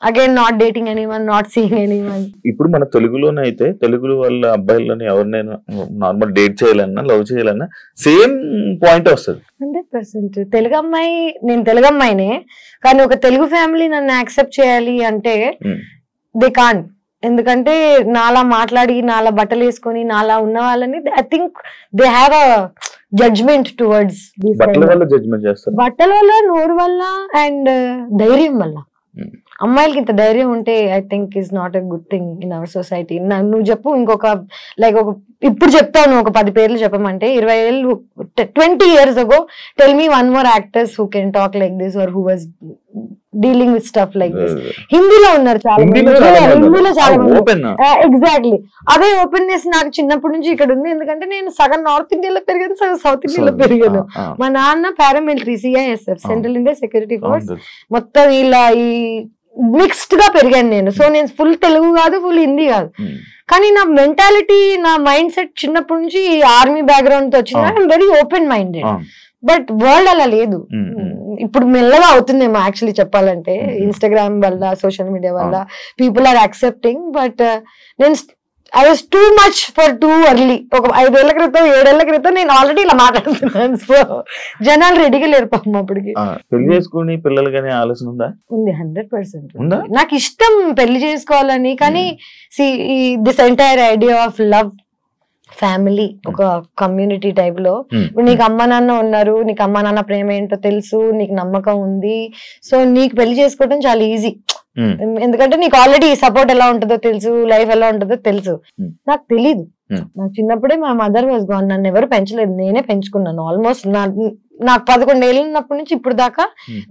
again not dating anyone, not seeing anyone. ఇప్పుడు మన తెలుగులోనే అయితే తెలుగు వాళ్ళ అబ్బాయిలని ఎవరినైనా నార్మల్ డేట్ చేయాలన్నా లవ్ చేయాలన్నా సేమ్ పాయింట్ వస్తుంది 100%. తెలుగు అమ్మాయి, నేను తెలుగు అమ్మాయినే కానీ ఒక తెలుగు ఫ్యామిలీ నన్ను యాక్సెప్ట్ చేయాలి అంటే దే కాంట్. ఎందుకంటే నాలా మాట్లాడి నాలా బట్టలు వేసుకొని నాలా ఉన్న వాళ్ళని I think they have a judgement towards. బట్టల వల్ల, నోరు వల్ల అండ్ ధైర్యం వల్ల. అమ్మాయిలకి ఇంత ధైర్యం ఉంటే I think is not a good thing in our society. నువ్వు చెప్పు ఇంకొక లైక్ ఒక ఇప్పుడు చెప్తావు ఒక 10 పేర్లు చెప్పమంటే 20 ఏళ్ళు 20 years ago tell me 1 more actors who can talk like this or who was dealing with stuff like this. హిందీలో ఉన్నారు చాలా మంది, హిందీలో చాలా మంది. ఎగ్జాక్ట్లీ అదే ఓపెన్నెస్ నాకు చిన్నప్పటి నుంచి ఇక్కడ ఉంది. ఎందుకంటే నేను సగం నార్త్ ఇండియాలో పెరిగాను, సగం సౌత్ ఇండియాలో పెరిగాను. మా నాన్న paramilitary, CISF, central India security force, మొత్తం ఇలా ఈ మిక్స్డ్ గా పెరిగాను నేను. సో నేను ఫుల్ తెలుగు కాదు, ఫుల్ హిందీ కాదు. కానీ నా మెంటాలిటీ, నా మైండ్ సెట్ చిన్నప్పటి నుంచి ఆర్మీ బ్యాక్గ్రౌండ్ తో వచ్చింది. I'm very open minded. But world అలా లేదు. ఇప్పుడు మెల్లగా అవుతుందేమో యాక్చువల్లీ చెప్పాలంటే, ఇన్స్టాగ్రామ్ వల్ల, సోషల్ మీడియా వల్ల పీపుల్ ఆర్ యాక్సెప్టింగ్. బట్ నేను I was too much for too early. ఒక 5 ఏళ్ల క్రితం 7 ఏళ్ల క్రితం నేను ఆల్రెడీ ఇలా మాట్లాడుతున్నాను. సో జనాలు రెడీగా లేరు పాపం అప్పటికి. పెళ్లి చేసుకుని పిల్లలు కానీ ఆలోచన ఉందా? ఉంది, 100%. నాకు ఇష్టం పెళ్లి చేసుకోవాలని. కానీ this entire idea of love, family, ఒక కమ్యూనిటీ టైప్ లో, ఇప్పుడు నీకు అమ్మ నాన్న ఉన్నారు, నీకు అమ్మ నాన్న ప్రేమ ఏంటో తెలుసు, నీకు నమ్మకం ఉంది, సో నీకు పెళ్లి చేసుకోవడం చాలా ఈజీ. ఎందుకంటే నీకు ఆల్రెడీ సపోర్ట్ ఎలా ఉంటుందో తెలుసు, లైఫ్ ఎలా ఉంటుందో తెలుసు. నాకు తెలీదు. నాకు చిన్నప్పుడే మా మదర్ వాజ్ గాన్. నన్ను ఎవరు పెంచలేదు, నేనే పెంచుకున్నాను. ఆల్మోస్ట్ నాకు 11 ఏళ్ళు ఉన్నప్పటి నుంచి ఇప్పుడు దాకా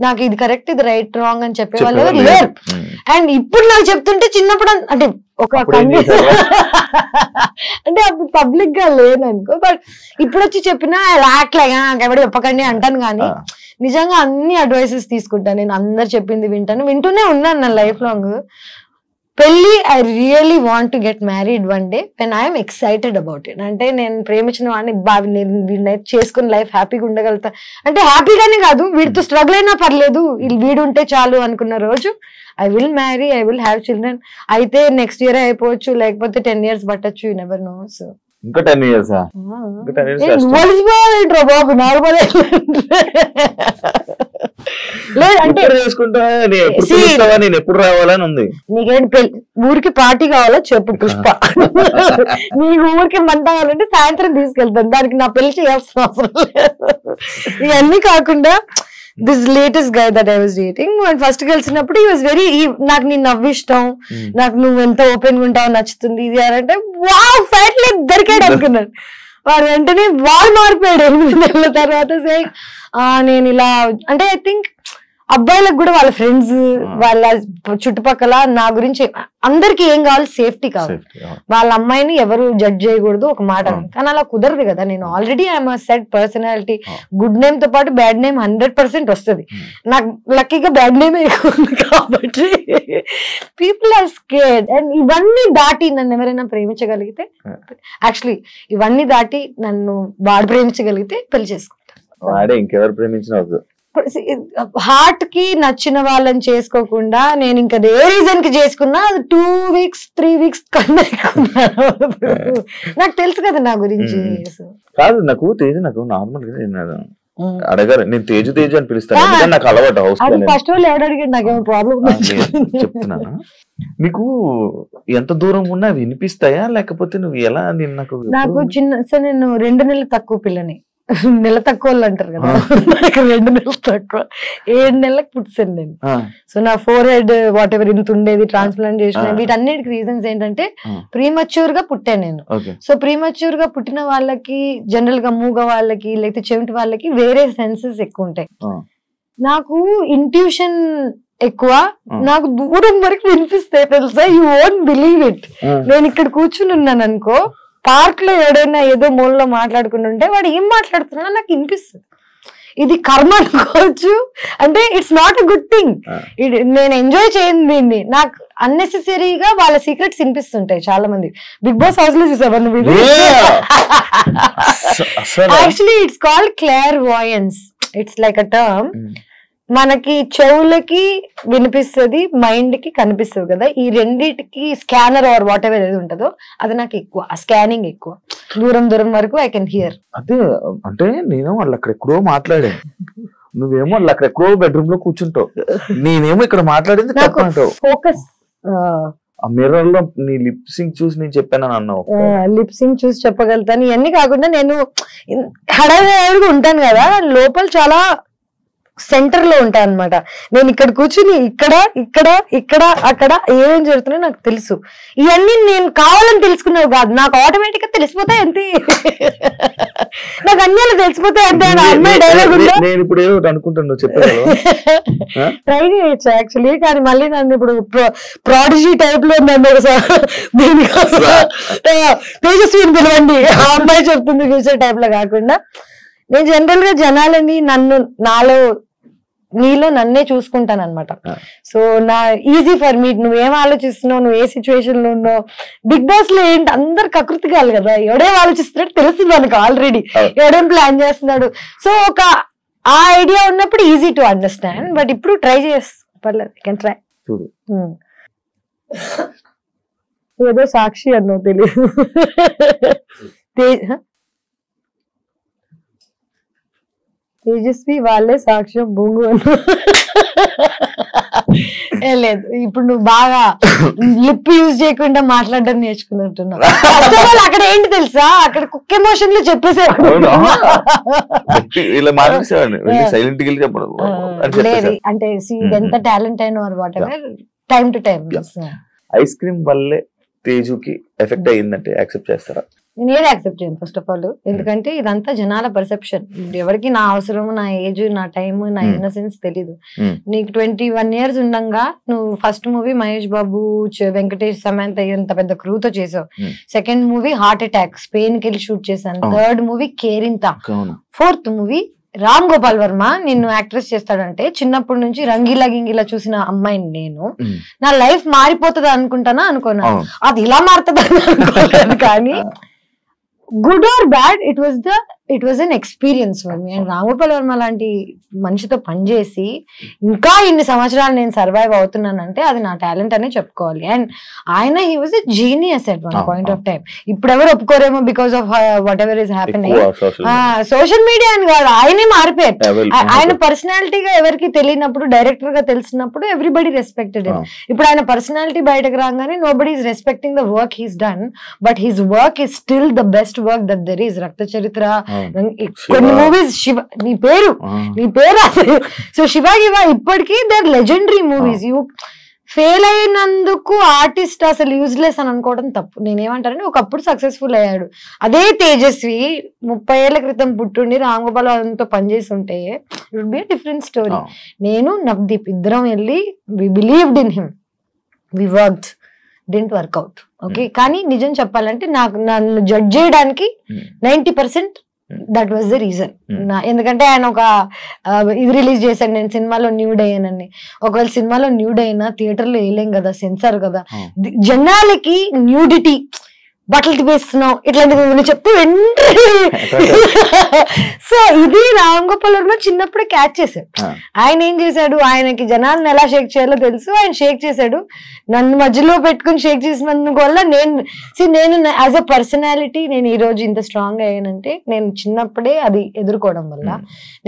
నాకు ఇది కరెక్ట్, ఇది రైట్, రాంగ్ అని చెప్పే వాళ్ళు ఎవరు లేరు. అండ్ ఇప్పుడు నాకు చెప్తుంటే చిన్నప్పుడు అంటే ఒక అంటే అప్పుడు పబ్లిక్ గా లేను అనుకో, బట్ ఇప్పుడు వచ్చి చెప్పినా లాక్లాగా ఎవరు చెప్పకండి అంటాను. కానీ నిజంగా అన్ని అడ్వైసెస్ తీసుకుంటాను నేను, అందరు చెప్పింది వింటూనే ఉన్నాను నా లైఫ్ లాంగ్. పెళ్లి, I really want to get married one day when I'm excited about it. అంటే నేను ప్రేమించిన వాడిని నేను చేసుకుని లైఫ్ హ్యాపీగా ఉండగలుగుతా. అంటే హ్యాపీగానే కాదు, వీడితో స్ట్రగుల్ అయినా పర్లేదు, వీడు ఉంటే చాలు అనుకున్న రోజు I will marry, I will have children. అయితే నెక్స్ట్ ఇయర్ అయిపోవచ్చు, లేకపోతే 10 years పట్టచ్చు, యూ నెవర్ నో. సో ఇంకా 10 years బాబు నార్మల్ లేదంటే నేను ఎప్పుడు రావాలని ఉంది. నీకేంటి ఊరికి పార్టీ కావాలో చెప్పు పుష్ప. నీకు ఊరికి మంట కావాలంటే సాయంత్రం తీసుకెళ్తాను, దానికి నా పెళ్లి చేయాల్సిన అవసరం లేదు. ఇవన్నీ కాకుండా this latest guy that I was dating, first కలిసినప్పుడు ఈ వాజ్ వెరీ, నాకు నీ నవ్వు ఇష్టం, నాకు నువ్వు ఎంత ఓపెన్ గా ఉంటావు, నచ్చుతుంది ఇది అని అంటే వావ్ ఫైట్ లేదు దొరికాడు అనుకున్నాను. వాడు వెంటనే వాళ్ళు మారిపోయాడు 8 నెలల తర్వాత. నేను ఇలా అంటే ఐ థింక్ అబ్బాయిలకు కూడా వాళ్ళ ఫ్రెండ్స్, వాళ్ళ చుట్టుపక్కల నా గురించి అందరికి ఏం కావాలి, సేఫ్టీ కావాలి. వాళ్ళ అమ్మాయిని ఎవరు జడ్జ్ చేయకూడదు ఒక మాట. కానీ అలా కుదరదు కదా. నేను already I'm set personality, good name తో పాటు బ్యాడ్ నేమ్ 100% వస్తుంది. నాకు లక్కీగా బ్యాడ్ నేమ్ ఎక్కువ ఉంది కాబట్టి పీపుల్ ఆర్ స్కేర్డ్. అండ్ ఇవన్నీ దాటి నన్ను ఎవరైనా ప్రేమించగలిగితే, యాక్చువల్లీ ఇవన్నీ దాటి నన్ను వాడు ప్రేమించగలిగితే పెళ్లి చేసుకుంటాను. వాడే ఇంకెవరు ప్రేమించిన హార్ట్ కి నచ్చిన వాళ్ళని చేసుకోకుండా నేను ఇంకా ఏ రీజన్ కి చేసుకున్నా 2 weeks 3 weeks కన్నా నాకు తెలుసు కదా నా గురించి. కాదు నాకు తేజు, నాకు నార్మల్ గా అడగారు, నేను తేజు తేజు అని పిలుస్తాను, నాకు అలవాటు. ఫస్ట్ ఆఫ్ ఆల్ ఎవడు అడిగాడు, నాకేమో ప్రాబ్లం చెప్తున్నాను. నీకు ఎంత దూరం ఉన్నా వినిపిస్తాయా, లేకపోతే నువ్వు ఎలా? నాకు నేను 2 నెలలు తక్కువ పిల్లని, నెల తక్కువ వాళ్ళు అంటారు కదా, నాకు 2 నెలలు తక్కువ, 7 నెలలకు పుట్టాను నేను. సో నా ఫోర్ హెడ్ వాట్ ఎవర్ ఇంత ఉండేది, ట్రాన్స్ప్లాంట్ చేసిన, వీటన్నిటికి రీజన్స్ ఏంటంటే ప్రీమచ్యూర్ గా పుట్టాను నేను. సో ప్రీమచ్యూర్ గా పుట్టిన వాళ్ళకి జనరల్ గా మూగ వాళ్ళకి లేకపోతే చెవిటి వాళ్ళకి వేరే సెన్సెస్ ఎక్కువ ఉంటాయి. నాకు ఇంట్యూషన్ ఎక్కువ, నాకు దూరం వరకు వినిపిస్తాయి తెలుసా, యూ వోంట్ బిలీవ్ ఇట్. నేను ఇక్కడ కూర్చుని ఉన్నాను అనుకో, పార్క్ లో ఎవడైనా ఏదో మూలలో మాట్లాడుకుంటుంటే వాడు ఏం మాట్లాడుతున్నా నాకు వినిపిస్తుంది. ఇది కర్మ అనుకోవచ్చు, అంటే it's not a good thing. నేను ఎంజాయ్ చేయను దీన్ని. నాకు అన్నెసెసరీగా వాళ్ళ సీక్రెట్స్ వినిపిస్తుంటాయి. చాలా మంది బిగ్ బాస్ హౌస్ లో చూసావా నువ్వు? Actually it's called clairvoyance. It's like a term. మనకి చెవులకి వినిపిస్తుంది, మైండ్ కి కనిపిస్తుంది కదా, ఈ రెండిటికి స్కానర్ ఆర్ వాట్ ఎవర్ ఏది ఉంటుందో అది నాకు ఎక్కువ, ఆ స్కానింగ్ ఎక్కువ, దూరం దూరం వరకు ఐ కెన్ హియర్. అదే అంటే నేను వాళ్ళు అక్కడెక్కడో మాట్లాడాను, నువ్వేమో వాళ్ళు అక్కడెక్కడో బెడ్రూమ్ లో కూర్చుంటావు, నేనేమో ఇక్కడ మాట్లాడింది ఫోకస్. ఆ మిర్రర్ లో నీ లిప్ సింక్ చూసి నేను చెప్పాను అన్నావు. లిప్ సింక్ చూసి చెప్పగలుగుతాను. ఇవన్నీ కాకుండా నేను హడావిడిగా ఉంటాను కదా, లోపల చాలా సెంటర్ లో ఉంటా అనమాట. నేను ఇక్కడ కూర్చుని ఇక్కడ ఇక్కడ ఇక్కడ అక్కడ ఏమేం జరుగుతున్నాయో నాకు తెలుసు. ఇవన్నీ నేను కావాలని తెలుసుకున్నావు కాదు, నాకు ఆటోమేటిక్ గా తెలిసిపోతాయి అంతే. నాకు అన్ని అలా తెలిసిపోతాయి అంతే. అమ్మాయి డైలాగ్ ఉందా నేను ఇప్పుడు ఏదో అనుకుంటున్నా చెప్పాను ట్రై చేయొచ్చు యాక్చువల్లీ, కానీ మళ్ళీ నన్ను ఇప్పుడు ప్రాడిజీ టైప్ లో తేజస్విని పిలవండి ఆ అమ్మాయి చెప్తుంది ఫ్యూచర్ టైప్ లో కాకుండా, నేను జనరల్ గా జనాలని నీలో నన్నే చూసుకుంటాను అనమాట. సో నా ఈజీ ఫర్ మీ, నువ్వేం ఆలోచిస్తున్నావు, నువ్వు ఏ సిచ్యువేషన్ లో ఉన్నావు. బిగ్ బాస్ లో ఏంటి అందరు కకృతి కాదు కదా, ఎవడేం ఆలోచిస్తున్నాడు తెలుస్తుంది మనకు ఆల్రెడీ, ఎవడేం ప్లాన్ చేస్తున్నాడు. సో ఒక ఆ ఐడియా ఉన్నప్పుడు ఈజీ టు అండర్స్టాండ్. బట్ ఇప్పుడు ట్రై పర్లేదు, కెన్ ట్రై. ఏదో సాక్షి అన్నో తెలియదు. తేజస్వి వాళ్ళే సాక్ష్యం బొంగు అన్న. లేదు, ఇప్పుడు నువ్వు బాగా లిప్ యూజ్ చేయకుండా మాట్లాడడం నేర్చుకున్నట్టున్నావు. అక్కడ ఏంటి తెలుసా, అక్కడ కుక్ ఎమోషన్ లో చెప్పేసేవాడు. లేదు అంటే ఎంత టాలెంట్ అయిన వారు what ever time to time. Ice cream వల్లే తేజుకి ఎఫెక్ట్ అయ్యిందంటే యాక్సెప్ట్ చేస్తారా? నేను ఏది యాక్సెప్ట్ చేయను ఫస్ట్ ఆఫ్ ఆల్. ఎందుకంటే ఇదంతా జనాల పర్సెప్షన్. ఎవరికి నా అవసరం, నా ఏజ్, నా టైం, నా ఇన్నసెన్స్ తెలీదు. నీకు 21 years ఉండగా నువ్వు ఫస్ట్ మూవీ మహేష్ బాబు, వెంకటేష్, సమంత ఇంత పెద్ద క్రూతో చేసావు. Second movie heart attack, Spain కి వెళ్ళి షూట్ చేశాను. Third movie Kerintha. Fourth movie Ram Gopal Varma నిన్ను యాక్ట్రెస్ చేస్తాడంటే చిన్నప్పటి నుంచి రంగీలా గింగిలా చూసిన అమ్మాయిని నేను, నా లైఫ్ మారిపోతుంది అనుకుంటానా అనుకున్నా. అది ఇలా మారుతుంది అనుకోలేదు. కానీ good or bad, it was an experience for me. And Ram Gopal Varma లాంటి మనిషితో పనిచేసి ఇంకా ఇన్ని సంవత్సరాలు నేను సర్వైవ్ అవుతున్నానంటే అది నా టాలెంట్ అనే చెప్పుకోవాలి. అండ్ ఆయన he was a genius at one point of time. ఇప్పుడు ఎవరు ఒప్పుకోరేమో because of whatever is happening. Social media అని కాదు, ఆయనే మారిపోయారు. ఆయన పర్సనాలిటీగా ఎవరికి తెలియనప్పుడు, డైరెక్టర్ గా తెలిసినప్పుడు ఎవ్రీబడి రెస్పెక్టెడ్ హిమ్. ఇప్పుడు ఆయన పర్సనాలిటీ బయటకు రాగానే nobody is respecting the work he's done, but his work is still the best work that there is. రక్త చరిత్ర, కొన్ని మూవీస్, శివ నీ పేరు సో శివ ఇప్పటికీ their legendary movies. You fail అయినందుకు ఆర్టిస్ట్ అసలు యూజ్లెస్ అని అనుకోవడం తప్పు. నేనేమంటానంటే ఒకప్పుడు సక్సెస్ఫుల్ అయ్యాడు. అదే తేజస్వి 30 ఏళ్ల క్రితం పుట్టుండి రామ్ గోపాల్ వర్మతో పనిచేసి ఉంటే it would be a different story. నేను నవదీప్ ఇద్దరం వెళ్ళి we believed in him, we worked, didn't work out. Okay, కానీ నిజం చెప్పాలంటే నన్ను జడ్జ్ చేయడానికి 90% దట్ వాజ్ ద రీజన్. ఎందుకంటే ఆయన ఒక ఇది రిలీజ్ చేశాను, నేను సినిమాలో న్యూడ్ అయ్యానని. ఒకవేళ సినిమాలో న్యూడ్ అయినా థియేటర్లో వేయలేం కదా, సెన్సార్ కదా. జనాలకి న్యూడిటీ, బట్టలు తిప్పేస్తున్నావు ఇట్లాంటివి చెప్తే సో ఇది రామ్ గోపాల్ వర్మ చిన్నప్పుడే క్యాచ్ చేశాడు. ఆయన ఏం చేశాడు, ఆయనకి జనాలను ఎలా షేక్ చేయాలో తెలుసు, ఆయన షేక్ చేశాడు. నన్ను మధ్యలో పెట్టుకుని షేక్ చేసినందుకు వల్ల నేను యాజ్ అ పర్సనాలిటీ నేను ఈ రోజు ఇంత స్ట్రాంగ్ అయ్యానంటే నేను చిన్నప్పుడే అది ఎదుర్కోవడం వల్ల.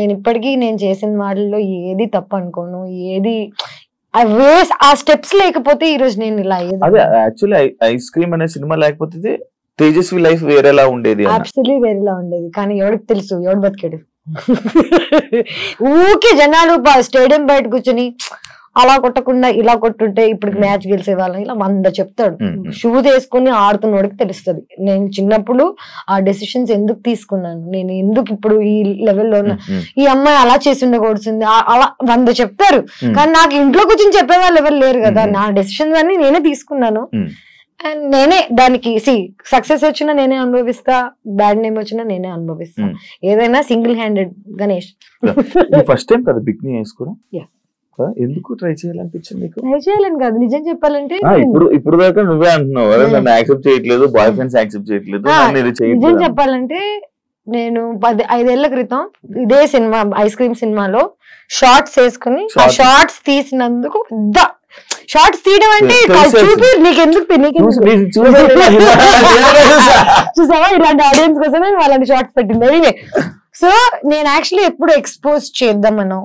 నేను ఇప్పటికీ నేను చేసిన వాటిల్లో ఏది తప్పు అనుకోను, ఏది ఆ స్టెప్స్ లేకపోతే ఈ రోజు నేను ఇలా అయ్యేది. అదే యాక్చువల్లీ ఐస్ క్రీమ్ అనే సినిమా లేకపోతే తేజస్వి లైఫ్ వేరేలా ఉండేది, అబ్సల్యూట్లీ వేరేలా ఉండేది. కానీ ఎవరికి తెలుసు, ఎవడు బతికాడు. ఊకే జనాలు స్టేడియం బయట కూర్చొని అలా కొట్టకుండా ఇలా కొట్టుంటే ఇప్పుడు మ్యాచ్ గెలిచే వాళ్ళని ఇలా 100 చెప్తాడు. షూస్ వేసుకుని ఆడుతున్నోడికి తెలుస్తుంది. నేను చిన్నప్పుడు ఆ డెసిషన్స్ ఎందుకు తీసుకున్నాను, నేను ఎందుకు ఇప్పుడు ఈ లెవెల్లో ఉన్నా, ఈ అమ్మాయి అలా చేసి ఉండకూడుతుంది, అలా 100 చెప్తారు. కానీ నాకు ఇంట్లో కూర్చొని చెప్పే వాళ్ళు ఎవరు లేరు కదా. నా డెసిషన్స్ అన్ని నేనే తీసుకున్నాను. అండ్ నేనే దానికి సక్సెస్ వచ్చినా నేనే అనుభవిస్తా, బ్యాడ్ నేమ్ వచ్చినా నేనే అనుభవిస్తా. ఏదైనా single handed. Ganesh first time కదా బిక్నీ వేసుకోవడం, ఎందుకు ట్రై చేయాలనిపించింది? ట్రై చేయాలని కాదు, నిజం చెప్పాలంటే ఇప్పుడు దాకా నువ్వే అంటున్నావు నన్ను యాక్సెప్ట్ చేయట్లేదు, బాయ్ ఫ్రెండ్స్ యాక్సెప్ట్ చేయట్లేదు. నిజం చెప్పాలంటే నేను 5 ఏళ్ల క్రితం ఇదే సినిమా ఐస్ క్రీమ్ సినిమాలో షార్ట్స్ వేసుకుని ఆ షార్ట్స్ తీసినందుకు షార్ట్స్ తీయడం అంటే చూపి నీకెందుకు చూసావా ఇలాంటి ఆడియన్స్ కోసమే వాళ్ళని షార్ట్స్ పెట్టింది. సో నేను యాక్చువల్లీ ఎప్పుడు ఎక్స్పోజ్ చేద్దామనో,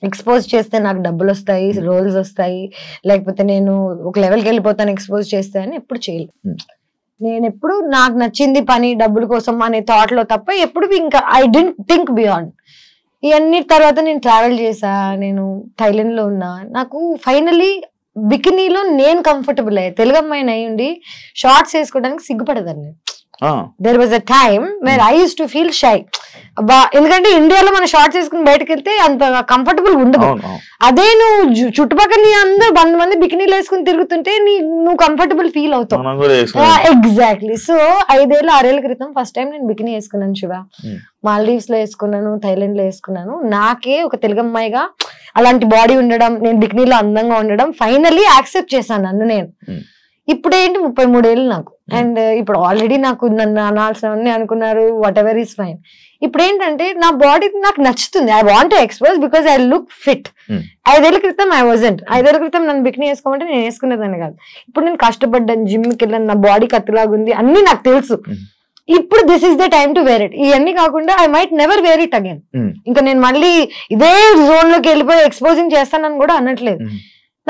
ఎక్స్పోజ్ చేస్తే నాకు డబ్బులు వస్తాయి, రోల్స్ వస్తాయి, లేకపోతే నేను ఒక లెవెల్కి వెళ్ళిపోతాను ఎక్స్పోజ్ చేస్తే అని ఎప్పుడు చేయలేదు. నేను ఎప్పుడు నాకు నచ్చింది పని డబ్బుల కోసం అనే థాట్ లో తప్ప ఎప్పుడు ఇంకా ఐ డోంట్ థింక్ బియాండ్. ఇవన్నీ తర్వాత నేను ట్రావెల్ చేసా, నేను థైలాండ్ లో ఉన్నా. నాకు ఫైనలీ బికినీలో నేను కంఫర్టబుల్ అయ్యా. తెలుగు అమ్మాయిని అయ్యుండి షార్ట్స్ వేసుకోవడానికి సిగ్గుపడదాన్ని. There was a time where I used to feel shy. ఎందుకంటే ఇండియాలో మన షార్ట్స్ వేసుకుని బయటకు వెళ్తే అంత కంఫర్టబుల్ ఉండదు. అదే నువ్వు చుట్టుపక్కల అందరూ 100 మంది బికినీలు వేసుకుని తిరుగుతుంటే నువ్వు కంఫర్టబుల్ ఫీల్ అవుతావు. ఎగ్జాక్ట్లీ. సో 5 ఏళ్ళు 6 ఏళ్ల క్రితం ఫస్ట్ టైం నేను బికినీ వేసుకున్నాను శివ. మాల్దీవ్స్ లో వేసుకున్నాను, థైలాండ్ లో వేసుకున్నాను. నాకే ఒక తెలుగు అమ్మాయిగా అలాంటి బాడీ ఉండడం, నేను బికినీలో అందంగా ఉండడం ఫైనలీ యాక్సెప్ట్ చేశాను నన్ను నేను. ఇప్పుడు ఏంటి 33 ఏళ్ళు నాకు. అండ్ ఇప్పుడు ఆల్రెడీ నాకు నన్ను అనాల్సినవన్నీ అనుకున్నారు, వాట్ ఎవర్ ఈస్ ఫైన్. ఇప్పుడు ఏంటంటే నా బాడీ నాకు నచ్చుతుంది. I want to expose because I look fit. 5 ఏళ్ల క్రితం ఐ వాజంట్. 5 ఏళ్ల క్రితం నన్ను బికినీ వేసుకోమంటే నేను వేసుకునేదాన్ని కాదు. ఇప్పుడు నేను కష్టపడ్డాను, జిమ్కి వెళ్ళాను, నా బాడీ కత్తిలాగా ఉంది, అన్ని నాకు తెలుసు. ఇప్పుడు this is the time to wear it. ఇవన్నీ కాకుండా I might never wear it again. ఇంకా నేను మళ్ళీ ఇదే జోన్ లోకి వెళ్ళిపోయి ఎక్స్పోజింగ్ చేస్తానని కూడా అనట్లేదు.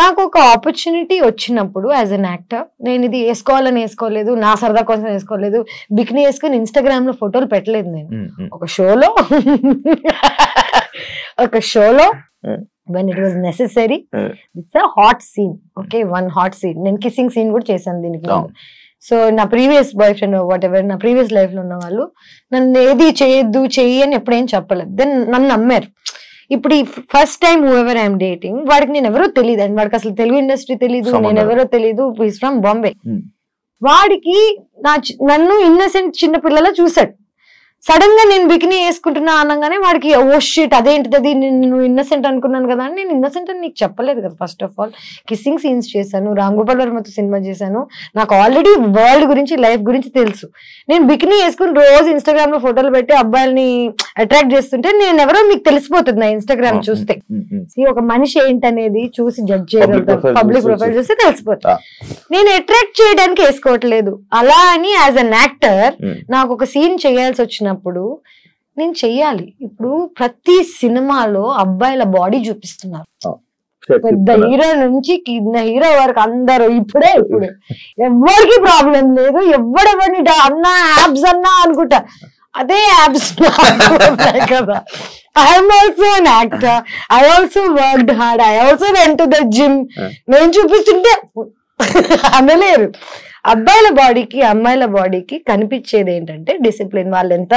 నాకు ఒక ఆపర్చునిటీ వచ్చినప్పుడు యాజ్ అన్ యాక్టర్ నేను ఇది వేసుకోవాలని వేసుకోలేదు, నా సరదా కోసం వేసుకోలేదు. బికినీ వేసుకుని ఇన్స్టాగ్రామ్ లో ఫోటోలు పెట్టలేదు. నేను ఒక షోలో when it was necessary, it's a hot scene, okay, one hot scene. నేను కిస్సింగ్ సీన్ కూడా చేశాను దీనికి. సో నా previous boy friend what ever, నా ప్రీవియస్ లైఫ్ లో ఉన్న వాళ్ళు నన్ను ఏది చేయొద్దు చెయ్యి అని ఎప్పుడేం చెప్పలేదు. దెన్ నన్ను నమ్మారు. ఇప్పుడు ఈ first time who ever I'm dating, వాడికి నేను ఎవరో తెలియదు, అండ్ వాడికి అసలు తెలుగు ఇండస్ట్రీ తెలీదు, నేను ఎవరో తెలీదు, ఈస్ ఫ్రమ్ బాంబే. వాడికి నన్ను ఇన్నసెంట్ చిన్న పిల్లలా చూసాడు. సడన్ గా నేను బికినీ వేసుకుంటున్నా అనగానే వాడికి ఓ షిట్ అదేంటిది, నేను ఇన్నసెంట్ అనుకున్నాను కదా అని. నేను ఇన్నసెంట్ అని నీకు చెప్పలేదు కదా. First of all kissing scenes చేశాను, రామ్ గోపాల్ వర్మతో సినిమా చేశాను, నాకు ఆల్రెడీ వరల్డ్ గురించి లైఫ్ గురించి తెలుసు. నేను బికినీ వేసుకుని రోజు ఇన్స్టాగ్రామ్ లో ఫోటోలు పెట్టి అబ్బాయిల్ని అట్రాక్ట్ చేస్తుంటే నేను ఎవరో మీకు తెలిసిపోతుంది నా ఇన్స్టాగ్రామ్ చూస్తే. ఒక మనిషి ఏంటనేది చూసి జడ్జ్ చేయగలుగుతారు, పబ్లిక్ ప్రొఫైల్ చూస్తే తెలిసిపోతుంది. నేను అట్రాక్ట్ చేయడానికి వేసుకోవట్లేదు. అలా అని యాజ్ అన్ యాక్టర్ నాకు ఒక సీన్ చేయాల్సి వచ్చినప్పుడు నేను చెయ్యాలి. ఇప్పుడు ప్రతి సినిమాలో అబ్బాయిల బాడీ చూపిస్తున్నారు, పెద్ద హీరో నుంచి కింద హీరో వరకు అందరూ. ఇప్పుడు ఎవరికి ప్రాబ్లం లేదు, ఎవడెవరిని అన్నా యాబ్స్ అన్నా అనుకుంటా, అదే యాబ్స్ కదా. I'm also an actor, I also worked hard, I also went to the gym. నేను చూపిస్తుంటే అనలేరు. అబ్బాయిల బాడీకి అమ్మాయిల బాడీకి కనిపించేది ఏంటంటే డిసిప్లిన్. వాళ్ళు ఎంత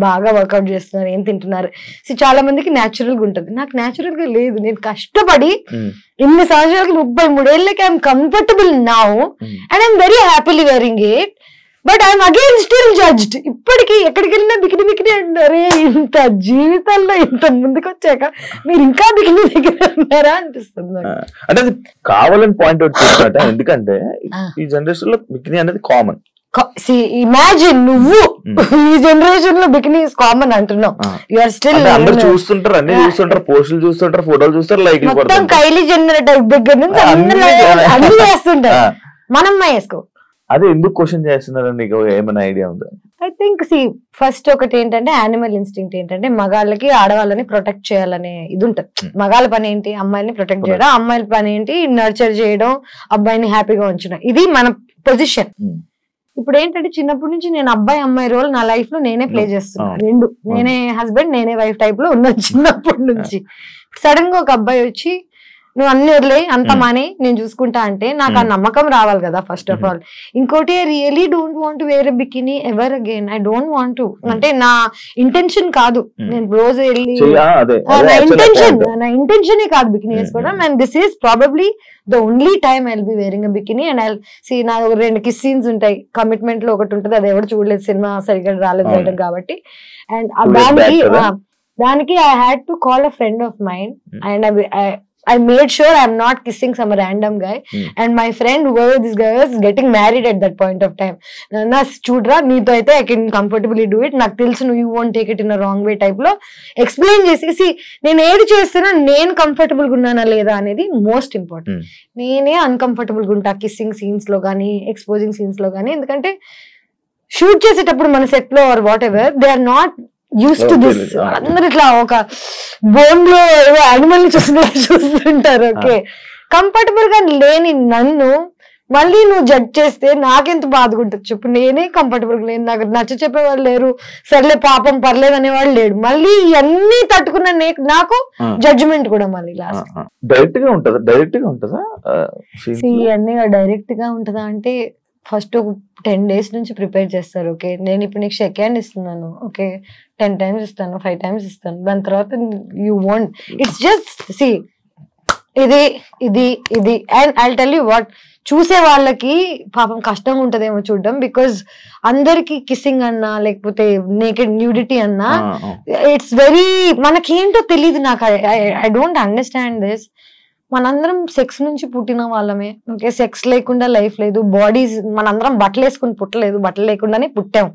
బాగా వర్కౌట్ చేస్తున్నారు, ఏం తింటున్నారు. చాలా మందికి న్యాచురల్ గా ఉంటుంది, నాకు న్యాచురల్ గా లేదు. నేను కష్టపడి ఇన్ని సంవత్సరాలకి 33 ఏళ్ళకి I'm comfortable now and I'm very happily wearing it. But I'm again still judged. ఇప్పటికీ ఎక్కడికి వెళ్ళినా బికిని బికిని అంటారే. ఇంత జీవితంలో ఇంత ముందుకు వచ్చాక మీరు ఇంకా బికిని దగ్గర ఉన్నారా అనిపిస్తుంది. అంటే అది కావాలని పాయింట్ అవుట్ చేస్తున్నట్ట. ఎందుకంటే ఈ జనరేషన్ లో బికిని అనేది కామన్. ఇమాజిన్ నువ్వు ఈ జనరేషన్ లో బికినీ ఇస్ కామన్ అంటున్నావు. యూఆర్ స్టిల్ అందరూ చూస్తుంటారు, అన్ని చూస్తుంటారు, పోస్టులు చూస్తుంటారు, ఫోటోలు చూస్తారు, లైక్ మొత్తం కైలీ జెన్నర్ దగ్గర నుంచి అన్ని వేస్తుంటారు. మనం వేసుకో. అదే ఎందుకు క్వశ్చన్ చేస్తున్నారు, నీకు ఏమైనా ఐడియా ఉందా? ఐ థింక్ ఫస్ట్ ఒకటి ఏంటంటే యానిమల్ ఇన్స్టింక్ట్ ఏంటంటే మగాళ్ళకి ఆడవాళ్ళని ప్రొటెక్ట్ చేయాలనే ఇది ఉంటుంది. మగాళ్ళ పని ఏంటి, అమ్మాయిని ప్రొటెక్ట్ చేయడం, అమ్మాయిల పని ఏంటి నర్చర్ చేయడం, అబ్బాయిని హ్యాపీగా ఉంచడం. ఇది మన పొజిషన్. ఇప్పుడు ఏంటంటే చిన్నప్పటి నుంచి నేను అబ్బాయి అమ్మాయి రోల్ నా లైఫ్ లో నేనే ప్లే చేస్తున్నాను. రెండు, నేనే హస్బెండ్ నేనే వైఫ్ టైప్ లో ఉన్నాను చిన్నప్పటి నుంచి. సడన్ గా ఒక అబ్బాయి వచ్చి నువ్వు అన్ని వదిలే అంత మానే నేను చూసుకుంటా అంటే నాకు ఆ నమ్మకం రావాలి కదా ఫస్ట్ ఆఫ్ ఆల్. ఇంకోటి I really don't want to wear a bikini ever again. I don't want to, అంటే నా ఇంటెన్షన్ కాదు. నేను రోజు వెళ్ళి నా ఇంటెన్షనే కాదు బికినీ వేసుకోవడం. And this is probably the only time I will be wearing a bikini. And I see నా 2 కిస్ సీన్స్ ఉంటాయి. కమిట్మెంట్ లో ఒకటి ఉంటుంది, అది ఎవరు చూడలేదు, సినిమా సరిగ్గా రాలేదు వేయడం కాబట్టి. అండ్ దానికి I had to call a friend of mind and I made sure I'm not kissing some random guy. And my friend, whoever this guy was, getting married at that point of time. Na chudra neeto aithe I can comfortably do it. నాకు తెలుసు you won't take it in a wrong way type లో explain చేసేసి నేను ఏది చేస్తున్నా నేను comfortable గా ఉన్నానా లేదా అనేది మోస్ట్ ఇంపార్టెంట్. నేనే అన్కంఫర్టబుల్ గా ఉంటా కిస్సింగ్ సీన్స్ లో కానీ ఎక్స్పోజింగ్ సీన్స్ లో కానీ. ఎందుకంటే షూట్ చేసేటప్పుడు మన సెట్ లో or whatever they are not used to this. అందరు ఇట్లా ఒక బోన్ లో యానిమల్ ని చూస్తుంటారు. ఓకే, కంఫర్టబుల్ గా లేని నన్ను మళ్ళీ నువ్వు జడ్జ్ చేస్తే నాకెంత బాధగా ఉంటుంది చెప్పు. నేనే కంఫర్టబుల్ లేను, నాకు నచ్చ చెప్పేవాళ్ళు లేరు, సర్లే పాపం పర్లేదు అనేవాళ్ళు లేడు. మళ్ళీ ఇవన్నీ తట్టుకున్న నాకు జడ్జిమెంట్ కూడా మళ్ళీ లాస్ట్. డైరెక్ట్ గా ఉంటదా ఇవన్నీ డైరెక్ట్ గా ఉంటదా అంటే ఫస్ట్ ఒక 10 days నుంచి ప్రిపేర్ చేస్తారు. ఓకే నేను ఇప్పుడు నీకు షేక్ హ్యాండ్ ఇస్తున్నాను, ఓకే 10 times ఇస్తాను, 5 times ఇస్తాను, దాని తర్వాత you want it's just see ఇది ఇది ఇది and I tell you what, చూసే వాళ్ళకి పాపం కష్టంగా ఉంటదేమో చూడడం. బికాజ్ అందరికి కిస్సింగ్ అన్నా లేకపోతే నేకెడ్ న్యూడిటీ అన్నా ఇట్స్ వెరీ మనకేంటో తెలియదు. నాకు ఐ డోంట్ అండర్స్టాండ్ దిస్. మనందరం సెక్స్ నుంచి పుట్టిన వాళ్ళమే, ఓకే సెక్స్ లేకుండా లైఫ్ లేదు. బాడీస్ మనందరం బట్టలు వేసుకుని పుట్టలేదు, బట్టలు లేకుండానే పుట్టాం.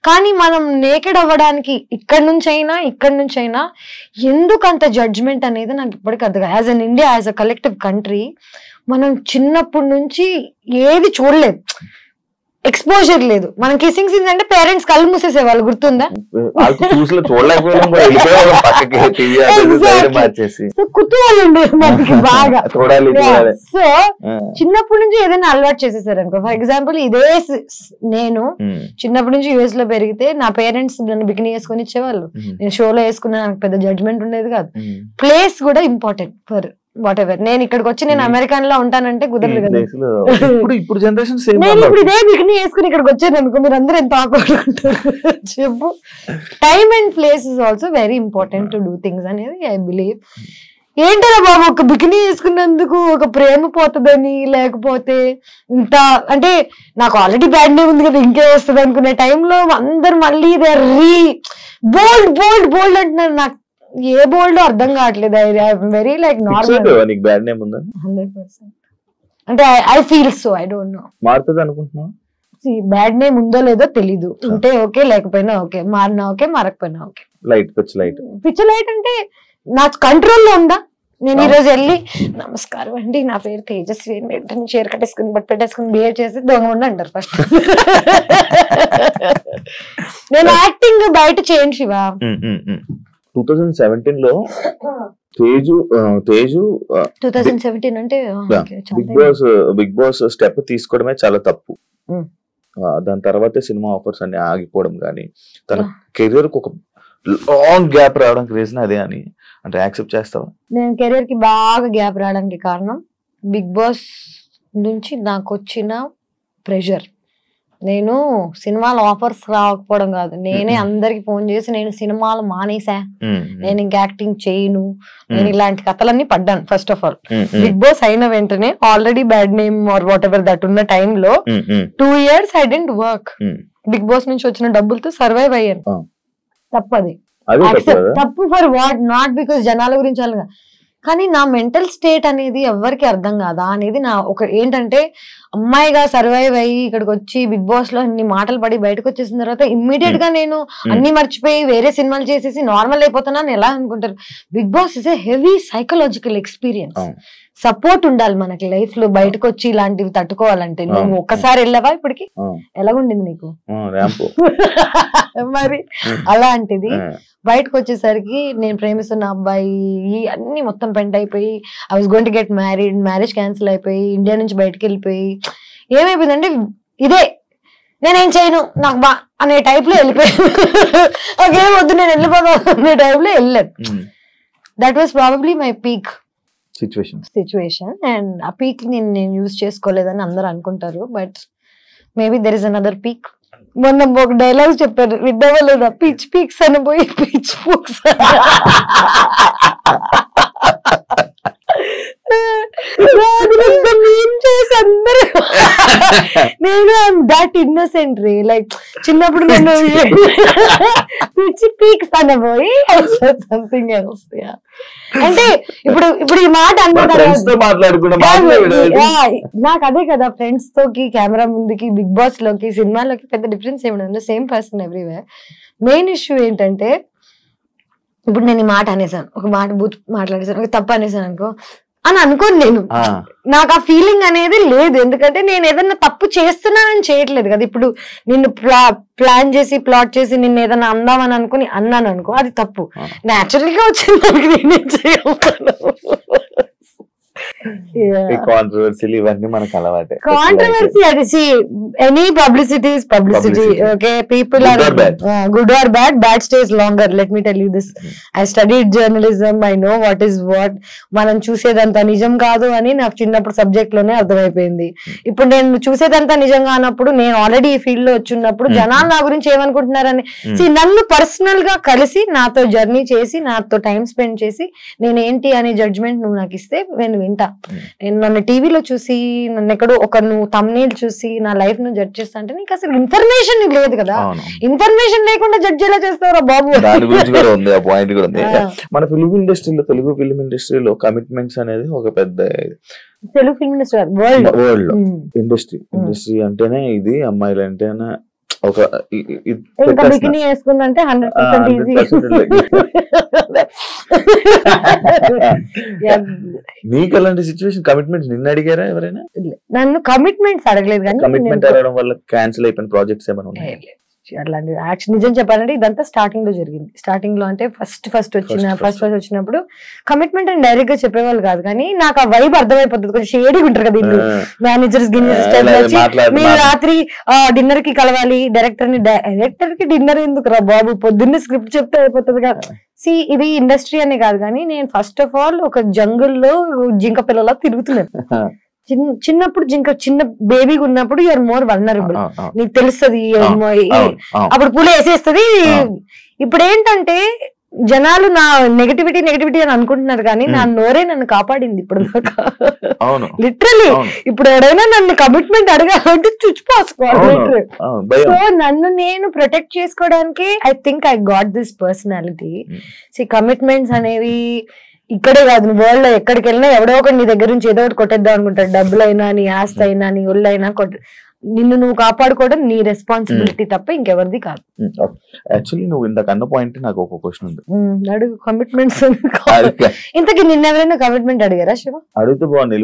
కానీ మనం నేకెడ్ అవ్వడానికి ఇక్కడి నుంచి అయినా ఎందుకు అంత జడ్జ్మెంట్ అనేది నాకు ఇప్పటికీ అర్థం. As an India, as a collective country మనం చిన్నప్పటి నుంచి ఏది చూడలేదు, ఎక్స్పోజర్ లేదు. మనం కిసింగ్ సీన్స్ అంటే పేరెంట్స్ కళ్ళు మూసేసేవాళ్ళు, గుర్తుందా? కుతూహలం ఉండేది మనకి బాగా. సో చిన్నప్పటి నుంచి ఏదైనా అలవాటు చేసేసారు అనుకో. ఫర్ ఎగ్జాంపుల్ ఇదే నేను చిన్నప్పటి నుంచి యుఎస్ లో పెరిగితే నా పేరెంట్స్ నన్ను బికినీ వేసుకొని ఇచ్చేవాళ్ళు. నేను షోలో వేసుకున్నా, నాకు పెద్ద జడ్జ్మెంట్ ఉండేది కాదు. ప్లేస్ కూడా ఇంపార్టెంట్ ఫర్ వాట్ ఎవర్. నేను ఇక్కడికి వచ్చి నేను అమెరికన్ లో ఉంటానంటే కుదరదు కదా. ఇప్పుడు జనరేషన్ నేను ఇప్పుడు ఇదే బికినీ వేసుకుని ఇక్కడికి వచ్చాను అనుకో, మీరు అందరూ ఎంత ఆకుకుంటారు చెప్పు. Time and place is also very important to do things అనేది ఐ బిలీవ్. ఏంటరా బాబు ఒక బికినీ వేసుకున్నందుకు ఒక ప్రేమ పోతుందని, లేకపోతే ఇంత అంటే నాకు ఆల్రెడీ బ్యాడ్ నేమ్ ఉంది కదా ఇంకే వస్తుంది అనుకునే టైంలో అందరు మళ్ళీ బోల్డ్ బోల్డ్ బోల్డ్ అంటున్నారు. నాకు ఏ బోల్డ్ అర్థం కావట్లేదు. Very like normal. 100%. అంటే I feel so, I don't no మారుతుంది అనుకుంటున్నా. బ్యాడ్ నేమ్ ఉందో లేదో తెలీదు. ఉంటే ఓకే, లేకపోయినా ఓకే, మారినా ఓకే, మారకపోయినా ఓకే. పిచ్ లైట్ అంటే నా కంట్రోల్లో ఉందా? నేను ఈ రోజు వెళ్ళి నమస్కారం అండి, నా పేరు తేజస్వి, వెంటనే చీర కట్టేసుకుని బట్ పెట్టేసుకుని బిహేవ్ చేసి దొంగ ఉండి అంటారు ఫస్ట్. నేను యాక్టింగ్ బయట చేయను శివ. 2017 లో తేజు 2017 అంటే బిగ్ బాస్ స్టెప్ తీసుకోవడమే చాలా తప్పు. దాని తర్వాతే సినిమా ఆఫర్స్ అన్ని ఆగిపోవడం కానీ తన కెరీర్ కు ఒక లాంగ్ గ్యాప్ రావడానికి రీజన్ అదే అని అంటే యాక్సెప్ట్ చేస్తావా? నేను కెరీర్ కి బాగా గ్యాప్ రావడానికి కారణం బిగ్ బాస్ నుంచి నాకు వచ్చిన ప్రెషర్. నేను సినిమాలు ఆఫర్స్ రాకపోవడం కాదు, నేనే అందరికి ఫోన్ చేసి నేను సినిమాలు మానేసా, నేను ఇంకా యాక్టింగ్ చేయను, నేను ఇలాంటి కథలన్నీ పడ్డాను. First of all Bigg Boss అయిన వెంటనే already bad name or whatever that ఉన్న టైంలో 2 years I didn't work. Bigg Boss నుంచి వచ్చిన డబ్బులతో సర్వైవ్ అయ్యాను. తప్పది, తప్పు ఫర్ వాట్, నాట్ బికాస్ జనాల గురించి అలాగా, కానీ నా మెంటల్ స్టేట్ అనేది ఎవరికి అర్థం కాదా అనేది నా ఒక ఏంటంటే, అమ్మాయిగా సర్వైవ్ అయ్యి ఇక్కడికి వచ్చి బిగ్ బాస్ లో అన్ని మాటలు పడి బయటకు వచ్చేసిన తర్వాత ఇమ్మీడియట్ గా నేను అన్ని మర్చిపోయి వేరే సినిమాలు చేసేసి నార్మల్ అయిపోతున్నాను ఎలా అనుకుంటారు? Bigg Boss is a heavy psychological experience. Support ఉండాలి మనకి లైఫ్ లో బయటకు వచ్చి ఇలాంటివి తట్టుకోవాలంటే. నువ్వు ఒక్కసారి వెళ్ళావా ఇప్పటికి? ఎలాగుండింది నీకు? మరి అలాంటిది బయటకు వచ్చేసరికి నేను ప్రేమిస్తున్న అబ్బాయి అన్ని మొత్తం పెంట్ అయిపోయి, I was going to get married, marriage cancel అయిపోయి ఇండియా నుంచి బయటకు వెళ్ళిపోయి ఏమైపోయిందంటే ఇదే నేనేం చేయను నాకు బా అనే టైప్ లో వెళ్ళిపోయాను. ఓకే వద్దు నేను వెళ్ళిపోతాను అనే టైప్ లో వెళ్ళాను. That was probably my peak situation. And ఆ పీక్ నేను యూజ్ చేసుకోలేదని అందరు అనుకుంటారు, but maybe there is another peak. మొన్న ఒక డైలాగ్ చెప్పారు, విద్దావా లేదా? పిచ్ పీక్స్ అని పోయి పిచ్ పూక్స్. నేను దాట్ ఇన్నోసెంట్ రీ, లైక్ చిన్నప్పుడు నన్ను పిచ్ పీక్స్ అని పోయి సంథింగ్ ఎల్స్. అంటే ఇప్పుడు ఈ మాట నాకు అదే కదా, ఫ్రెండ్స్ తోకి కెమెరా ముందుకి బిగ్ బాస్ లోకి సినిమాలోకి పెద్ద డిఫరెన్స్ ఏమి, same person everywhere. Main issue ఏంటంటే ఇప్పుడు నేను ఈ మాట అనేసాను, ఒక మాట బూత్ మాట్లాడేసాను, ఒక తప్పు అనేసాను అనుకో అని అనుకోను నేను. నాకు ఆ ఫీలింగ్ అనేది లేదు, ఎందుకంటే నేను ఏదన్నా తప్పు చేస్తున్నానని చేయట్లేదు కదా. ఇప్పుడు నిన్ను ప్లాన్ చేసి ప్లాట్ చేసి నిన్ను ఏదైనా అందామని అనుకుని అన్నాను అనుకో, అది తప్పు. న్యాచురల్ గా వచ్చింది దానికి నేనేం చేయగలుగుతాను. కాంట్రవర్సీలు ఇవన్నీ మనకు అలవాటే. కాంట్రవర్సీ అది any publicity is publicity. Okay, people are good or bad stays longer. Let me tell you this, I studied journalism, I know what is what. మనం చూసేదంతా నిజం కాదు అని నాకు చిన్నప్పుడు సబ్జెక్ట్ లోనే అర్థమైపోయింది. ఇప్పుడు నేను చూసేదంతా నిజం కానప్పుడు, నేను ఆల్రెడీ ఈ ఫీల్డ్ లో వచ్చినప్పుడు జనాలు నా గురించి ఏమనుకుంటున్నారని నన్ను పర్సనల్ గా కలిసి నాతో జర్నీ చేసి నాతో టైం స్పెండ్ చేసి నేను ఏంటి అనే జడ్జ్మెంట్ నువ్వు నాకు ఇస్తే నేను వింటా. నేను నన్ను టీవీలో చూసి నన్ను ఎక్కడో ఒక నువ్వు తమ్నేల్ చూసి నా లైఫ్ ను జడ్జ్ చేస్తా అంటే నీకు అసలు ఇన్ఫర్మేషన్ లేదు కదా. ఇన్ఫర్మేషన్ లేకుండా జడ్జ్ ఎలా చేస్తారా బాబు? దాని గురించి కూడా ఉంది, ఆ పాయింట్ కూడా ఉంది. మన ఫిల్మ్ ఇండస్ట్రీలో, తెలుగు ఫిల్మ్ ఇండస్ట్రీలో కమిట్మెంట్స్ అనేది ఒక పెద్ద, తెలుగు ఫిల్మ్ ఇండస్ట్రీ వరల్డ్ లో ఇండస్ట్రీ అంటేనే ఇది, అమ్మాయిలు అంటేనే ఒక బికినీ వేసుకుందంటే 100% ఈజీ. నీకు అలాంటి సిచ్యువేషన్ కమిట్మెంట్స్ నిన్ను అడిగారా ఎవరైనా? నన్ను కమిట్మెంట్స్ అడగలేదు, కానీ కమిట్మెంట్ అడగడం వల్ల క్యాన్సిల్ అయిపోయిన ప్రాజెక్ట్స్ ఏమైనా ఉన్నాయి? అట్లాంటి యాక్షన్ నిజం చెప్పాలంటే ఇదంతా స్టార్టింగ్ లో జరిగింది. స్టార్టింగ్ లో అంటే ఫస్ట్ వచ్చినప్పుడు కమిట్మెంట్ అని డైరెక్ట్ గా చెప్పేవాళ్ళు కాదు, కానీ నాకు ఆ వైబ్ అర్థమైపోతుంది. కొంచెం షేడీగా ఉంటారు కదా ఇల్లు, మేనేజర్స్ మీరు రాత్రి డిన్నర్ కి కలవాలి డైరెక్టర్ కి డిన్నర్ ఎందుకు రా బాబు, పొద్దున్నే స్క్రిప్ట్ చెప్తే అయిపోతుంది కదా. ఇది ఇండస్ట్రీ అనే కాదు, కానీ నేను ఫస్ట్ ఆఫ్ ఆల్ ఒక జంగుల్లో జింక పిల్లలా తిరుగుతున్నాను. చిన్నప్పుడు చిన్న బేబీగా ఉన్నప్పుడు యూఆర్ మోర్ వల్నరబుల్, నీకు తెలుస్తుంది అప్పుడు పూలు వేసేస్తుంది. ఇప్పుడు ఏంటంటే జనాలు నా నెగటివిటీ అని అనుకుంటున్నారు, కానీ నా నోరే నన్ను కాపాడింది ఇప్పుడు దాకా. లిటరలీ ఇప్పుడు ఎవరైనా నన్ను కమిట్మెంట్ అడగాలంటే చుచ్చిపోసుకోవాలి. సో నన్ను నేను ప్రొటెక్ట్ చేసుకోవడానికి I think I got this personality. Commitments అనేవి ఇక్కడే కాదు, వరల్డ్ లో ఎక్కడికి వెళ్ళినా ఎవడో ఒకటి నీ దగ్గర నుంచి ఏదో ఒకటి కొట్టేద్దాం అనుకుంటాడు. డబ్బులైనా, నీ ఆస్తి అయినా, నీ ఒళ్ళైనా నిన్ను నువ్వు కాపాడుకోవడం నీ రెస్పాన్సిబిలిటీ తప్ప ఇంకెవరిది కాదు. యాక్చువల్లీ నువ్వు ఇంతకు అన్న పాయింట్ నాకు ఒక క్వశ్చన్ ఉంది, అడుగు. కమిట్మెంట్స్ ఇంతకీ నిన్న ఎవరైనా కమిట్మెంట్ అడిగారా శివ? అడిగితే బాగుంది.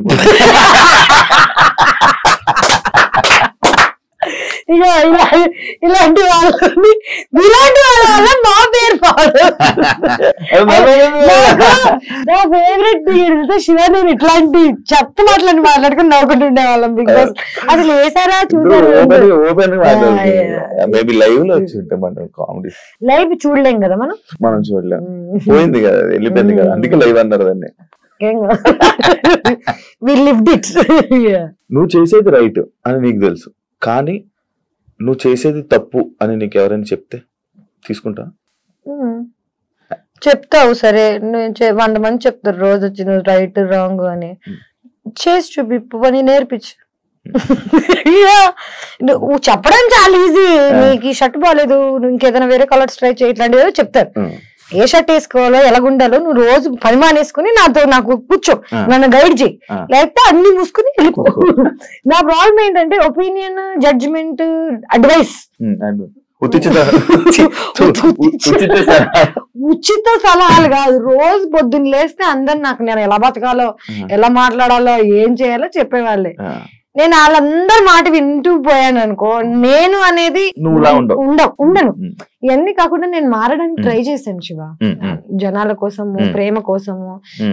ఇలాంటి వాళ్ళ వల్ల మా పేరు నా ఫేవరెట్ శివ. నేను ఇట్లాంటి చెత్త మాట్లాడుకుని నవ్వుకుంటుండే వాళ్ళం, బికాస్ అసలు వేసారా చూసారు. లైవ్ చూడలేం కదా మనం చూడలేం, పోయింది కదా, వెళ్ళిపోయింది కదా, అందుకే లైవ్ అన్నారు దాన్ని. నువ్వు చేసేది రైట్ అని నీకు తెలుసు, కానీ నువ్వు చేసేది తప్పు అని నీకు ఎవరైనా చెప్తే తీసుకుంటా? చెప్తావు, సరే 100 మంది చెప్తారు రోజు వచ్చి నువ్వు రైట్ రాంగ్ అని. చేసి చూపి పని నేర్పించు. నువ్వు చెప్పడం చాలా ఈజీ. నీకు ఈ షర్ట్ బాగాలేదు, నువ్వు ఇంకేదైనా వేరే కలర్స్ ట్రై చేయి, ఇట్లాంటివి చెప్తారు. ఏ షర్ట్ వేసుకోవాలో, ఎలాగుండాలో నువ్వు రోజు పరిమాణం వేసుకుని నాకు కూర్చో, నన్ను గైడ్ చేయి, లేకపోతే అన్ని మూసుకుని వెళ్ళిపో. నా ప్రాబ్లం ఏంటంటే ఒపీనియన్, జడ్జిమెంట్, అడ్వైస్, ఉచిత సలహాలు కాదు. రోజు పొద్దున్న లేస్తే అందరు నాకు నేను ఎలా బతకాలో, ఎలా మాట్లాడాలో, ఏం చేయాలో చెప్పేవాళ్ళే. నేను వాళ్ళందరి మాట వింటూ పోయాను అనుకో, నేను అనేది ఉండను. ఇవన్నీ కాకుండా నేను మారడానికి ట్రై చేశాను శివ, జనాల కోసము, ప్రేమ కోసము.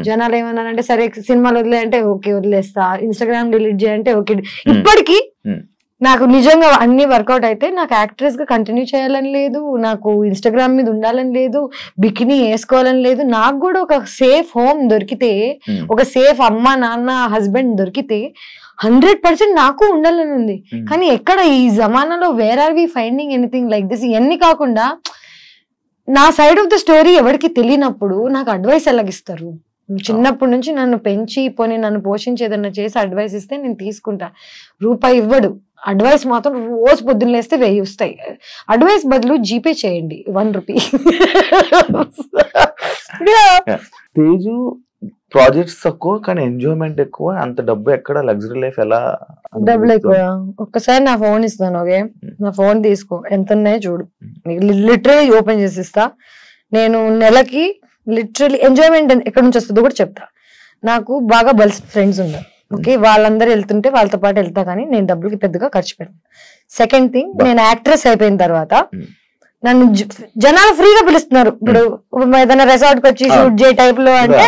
జనాలు ఏమన్నారంటే సరే సినిమాలు వదిలే అంటే ఓకే వదిలేస్తా, ఇన్స్టాగ్రామ్ డిలీట్ చేయంటే ఓకే. ఇప్పటికీ నాకు నిజంగా అన్ని వర్కౌట్ అయితే నాకు యాక్ట్రెస్ గా కంటిన్యూ చేయాలని లేదు, నాకు ఇన్స్టాగ్రామ్ మీద ఉండాలని లేదు, బికినీ వేసుకోవాలని లేదు. నాకు కూడా ఒక సేఫ్ హోమ్ దొరికితే, ఒక సేఫ్ అమ్మ నాన్న హస్బెండ్ దొరికితే 100% నాకు ఉండాలని ఉంది. కానీ ఎక్కడ ఈ జమానాలో where are we finding anything like this? ఇవన్నీ కాకుండా నా సైడ్ ఆఫ్ ద స్టోరీ ఎవరికి తెలియనప్పుడు నాకు అడ్వైస్ ఎలాగిస్తారు? చిన్నప్పటి నుంచి నన్ను పెంచి పోనీ నన్ను పోషించి ఏదన్నా చేసి అడ్వైస్ ఇస్తే నేను తీసుకుంటా. రూపాయి ఇవ్వడు, అడ్వైస్ మాత్రం రోజు పొద్దున్న లేస్తే 1000 వస్తాయి. అడ్వైస్ బదులు జీపే చేయండి 1 రూపీ. తేజు ప్రాజెక్ట్స్ తక్కువ కానీ ఎంజాయ్మెంట్ ఎక్కువ, అంత డబ్బు ఎక్కడ, లగ్జరీ లైఫ్ ఎలా? డబ్బులు ఎక్కువ. ఒక్కసారి నా ఫోన్ ఇస్తాను, ఓకే? నా ఫోన్ తీసుకో, ఎంత ఉన్నాయో చూడు, లిటరలీ ఓపెన్ చేసి ఇస్తా. నేను నెలకి లిటరలీ ఎంజాయ్మెంట్ ఎక్కడి నుంచి వస్తుందో కూడా చెప్తా. నాకు బాగా బల్స్ ఫ్రెండ్స్ ఉన్నారు, ఓకే? వాళ్ళందరూ వెళ్తుంటే వాళ్ళతో పాటు వెళ్తా, కానీ నేను డబ్బులకి పెద్దగా ఖర్చు పెడతాను. సెకండ్ థింగ్, నేను యాక్ట్రెస్ అయిపోయిన తర్వాత నన్ను జనాలు ఫ్రీగా పిలుస్తున్నారు. ఇప్పుడు ఏదైనా రిసార్ట్ కి వచ్చి షూట్ చేయ టైప్ లో అంటే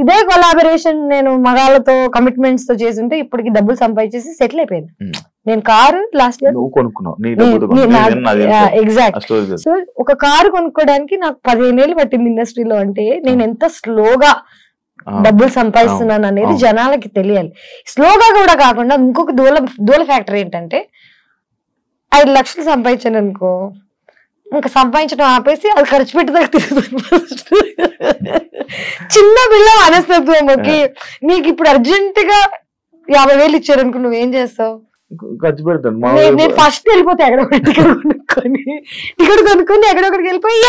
ఇదే కొలాబరేషన్ నేను మగాళ్ళతో కమిట్మెంట్స్ తో చేస్తుంటే ఇప్పటికి డబ్బులు సంపాదించేసి సెటిల్ అయిపోయింది. నేను car last year exact. So ఒక కారు కొనుక్కోవడానికి నాకు 15 ఏళ్ళు పట్టింది ఇండస్ట్రీలో. అంటే నేను ఎంత స్లోగా డబ్బులు సంపాదిస్తున్నాను అనేది జనాలకి తెలియాలి. స్లోగా కూడా కాకుండా ఇంకొక దూల ఫ్యాక్టర్ ఏంటంటే 5 లక్షలు సంపాదించాను అనుకో, ఇంకా సంపాదించడం ఆపేసి అది ఖర్చు పెట్టేదాకా తిరుగుతుంది. చిన్న పిల్ల మనస్తత్వం. ఓకే, నీకు ఇప్పుడు అర్జెంట్ గా 50,000 ఇచ్చారనుకో, నువ్వేం చేస్తావు? ఖర్చు పెడతాను. నేను ఫస్ట్ వెళ్ళిపోతే టికెట్ కొనుక్కొని ఎక్కడొక్కడికి వెళ్ళిపోయి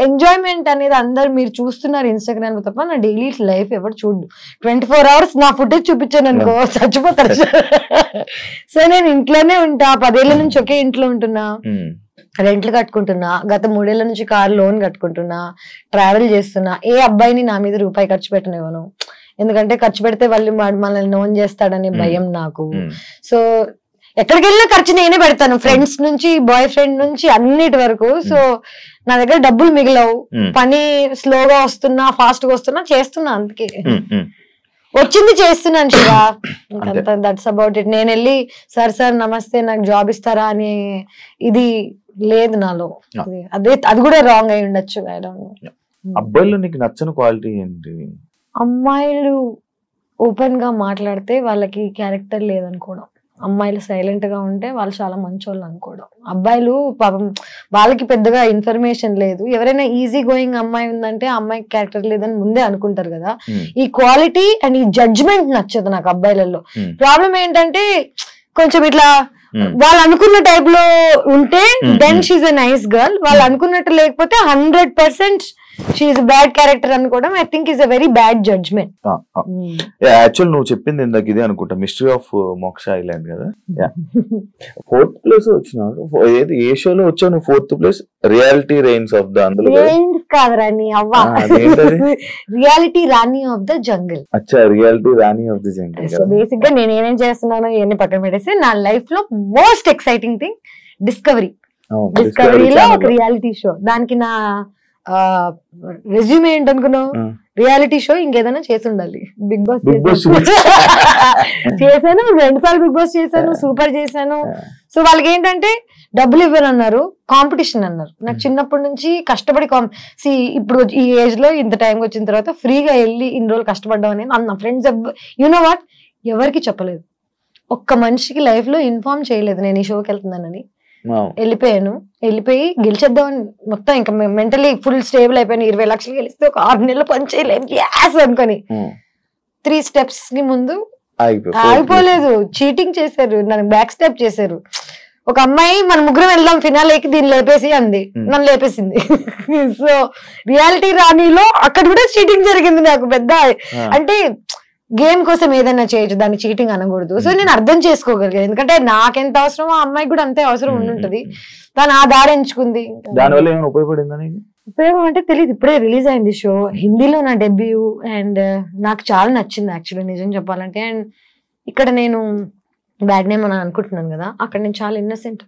ఎంజాయ్మెంట్ అనేది అందరు మీరు చూస్తున్నారు ఇన్స్టాగ్రామ్ లో తప్ప నా డైలీ లైఫ్ ఎవరు చూడు. 24 hours నా ఫుటేజ్ చూపించాను అనుకో చచ్చిపోతారు. సో నేను ఇంట్లోనే ఉంటా, 10 ఏళ్ల నుంచి ఒకే ఇంట్లో ఉంటున్నా, రెంట్లు కట్టుకుంటున్నా, గత 3 ఏళ్ల నుంచి కారు లోన్ కట్టుకుంటున్నా, ట్రావెల్ చేస్తున్నా. ఏ అబ్బాయిని నా మీద రూపాయి ఖర్చు పెట్టనివ్వను, ఎందుకంటే ఖర్చు పెడితే వాళ్ళు మనల్ని నోన్ చేస్తాడనే భయం నాకు. సో ఎక్కడికి వెళ్ళినా ఖర్చు నేనే పెడతాను, ఫ్రెండ్స్ నుంచి బాయ్ ఫ్రెండ్ నుంచి అన్నిటి వరకు. సో నా దగ్గర డబ్బులు మిగిలవు, పని స్లోగా వస్తున్నా ఫాస్ట్ గా వస్తున్నా చేస్తున్నా, అందుకే వచ్చింది చేస్తున్నాను శివ. That's about it. నేను వెళ్ళి సార్ నమస్తే నాకు జాబ్ ఇస్తారా అని ఇది లేదు నాలో. అది కూడా రాంగ్ అయి ఉండొచ్చు. I don't no. అబ్బాయిలో నీకు నచ్చని క్వాలిటీ ఏంటి? అమ్మాయిలు ఓపెన్ గా మాట్లాడితే వాళ్ళకి క్యారెక్టర్ లేదనుకోవడం, అమ్మాయిలు సైలెంట్ గా ఉంటే వాళ్ళు చాలా మంచోళ్ళు అనుకోవడం. అబ్బాయిలు పాపం వాళ్ళకి పెద్దగా ఇన్ఫర్మేషన్ లేదు. ఎవరైనా ఈజీ గోయింగ్ అమ్మాయి ఉందంటే ఆ అమ్మాయికి క్యారెక్టర్ లేదని ముందే అనుకుంటారు కదా. ఈ క్వాలిటీ అండ్ ఈ జడ్జ్మెంట్ నచ్చదు నాకు అబ్బాయిలలో. ప్రాబ్లం ఏంటంటే కొంచెం ఇట్లా వాళ్ళు అనుకున్న టైప్ లో ఉంటే then she's a nice girl, వాళ్ళు అనుకున్నట్టు లేకపోతే 100% షీఈ్ బ్యాడ్ క్యారెక్టర్ అనుకోవడం I think is a very bad judgement. Actual నువ్వు చెప్పింది ఇందాక ఇదే అనుకుంటా, మిస్టరీ ఆఫ్ మోక్ష ఐలాండ్ కదా. 4th ప్లేస్ వచ్చినావు. ఏ షోలో వచ్చావు నువ్వు? 4th place reality reigns of the అందులో కాదు రాణి అవ్వ, reality Rani of the jungle. అచ్చా, reality Rani of the jungle. So basic గా నేను ఏమేం చేస్తున్నానో ఇవన్నీ పక్కన పెట్టేసి నా లైఫ్ లో మోస్ట్ ఎక్సైటింగ్ థింగ్ డిస్కవరీలో ఒక రియాలిటీ షో. దానికి నా రెజ్యూమే ఏంటనుకున్నావు? రియాలిటీ షో ఇంకేదైనా చేసి ఉండాలి. బిగ్ బాస్ చేశాను, 2 సార్లు బిగ్ బాస్ చేశాను, సూపర్ చేశాను. సో వాళ్ళకి ఏంటంటే డబ్బులు ఇవ్వనన్నారు, కాంపిటీషన్ అన్నారు. నాకు చిన్నప్పటి నుంచి కష్టపడి ఇప్పుడు ఈ ఏజ్ లో ఇంత టైంకి వచ్చిన తర్వాత ఫ్రీగా వెళ్ళి ఇన్ని రోజులు కష్టపడ్డాం అనేది నా ఫ్రెండ్స్ యూనో వాట్ ఎవరికి చెప్పలేదు. ఒక్క మనిషికి లైఫ్ లో ఇన్ఫార్మ్ చేయలేదు నేను ఈ షోకి వెళ్తున్నానని. వెళ్ళిపోయి గెలిచేద్దామని మొత్తం ఇంకా మెంటలీ ఫుల్ స్టేబుల్ అయిపోయాను. 20 లక్షలు గెలిస్తే ఒక 6 నెలలు పని చేయలేం గ్యాస్ అనుకొని 3 steps కి ముందు ఆగిపోలేదు. చీటింగ్ చేశారు, నన్ను బ్యాక్ స్టెప్ చేశారు. ఒక అమ్మాయి మన ముగ్గురం వెళ్దాం ఫినాలేకి దీన్ని లేపేసి అంది, నన్ను లేపేసింది. సో రియాలిటీ రాణిలో అక్కడ కూడా చీటింగ్ జరిగింది నాకు పెద్ద. అంటే గేమ్ కోసం ఏదైనా చేయొచ్చు, దాన్ని చీటింగ్ అనకూడదు. సో నేను అర్థం చేసుకోగలిగాను, ఎందుకంటే నాకెంత అవసరమో ఆ అమ్మాయికి కూడా అంతే అవసరం ఉండుంటది. దాని ఆ దారి ఎంచుకుంది. ఉపయోగం అంటే తెలియదు. ఇప్పుడే రిలీజ్ అయింది షో, హిందీలో నా డెబ్యూ, అండ్ నాకు చాలా నచ్చింది యాక్చువల్లీ నిజం చెప్పాలంటే. అండ్ ఇక్కడ నేను బ్యాడ్ నేమ్ అని అనుకుంటున్నాను కదా, అక్కడ నేను చాలా ఇన్నోసెంట్.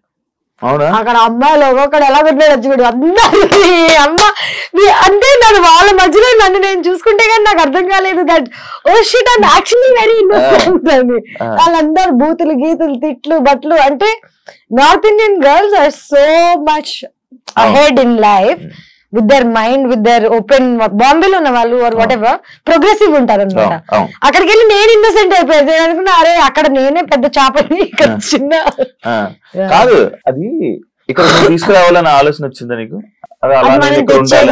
అక్కడ అమ్మాయిలు ఒక్కొక్కడు ఎలా పెట్టాడు చూడు, అందరికి అమ్మ అంటే నన్ను వాళ్ళ మధ్యలో నన్ను నేను చూసుకుంటే కానీ నాకు అర్థం కాలేదు that oh shit I'm actually very innocent అని. వాళ్ళందరూ బూతులు గీతులు తిట్లు బట్లు. అంటే north Indian girls are so much ahead in life with their mind, with their open. బాంబేలో ఉన్న వాళ్ళు ఆర్ వాట్ ఎవర్ ప్రోగ్రెసివ్ ఉంటారు అనమాట. అక్కడికి వెళ్ళి నేను ఇన్నోసెంట్ అయిపోయాను. నేను అనుకున్నా అరే అక్కడ నేనే పెద్ద చాపని, ఇక్కడ చిన్న కాదు. అది ఇక్కడ తీసుకురావాలని ఆలోచన వచ్చిందా నీకు? అలా నేను ఇక్కడ ఉండాలి,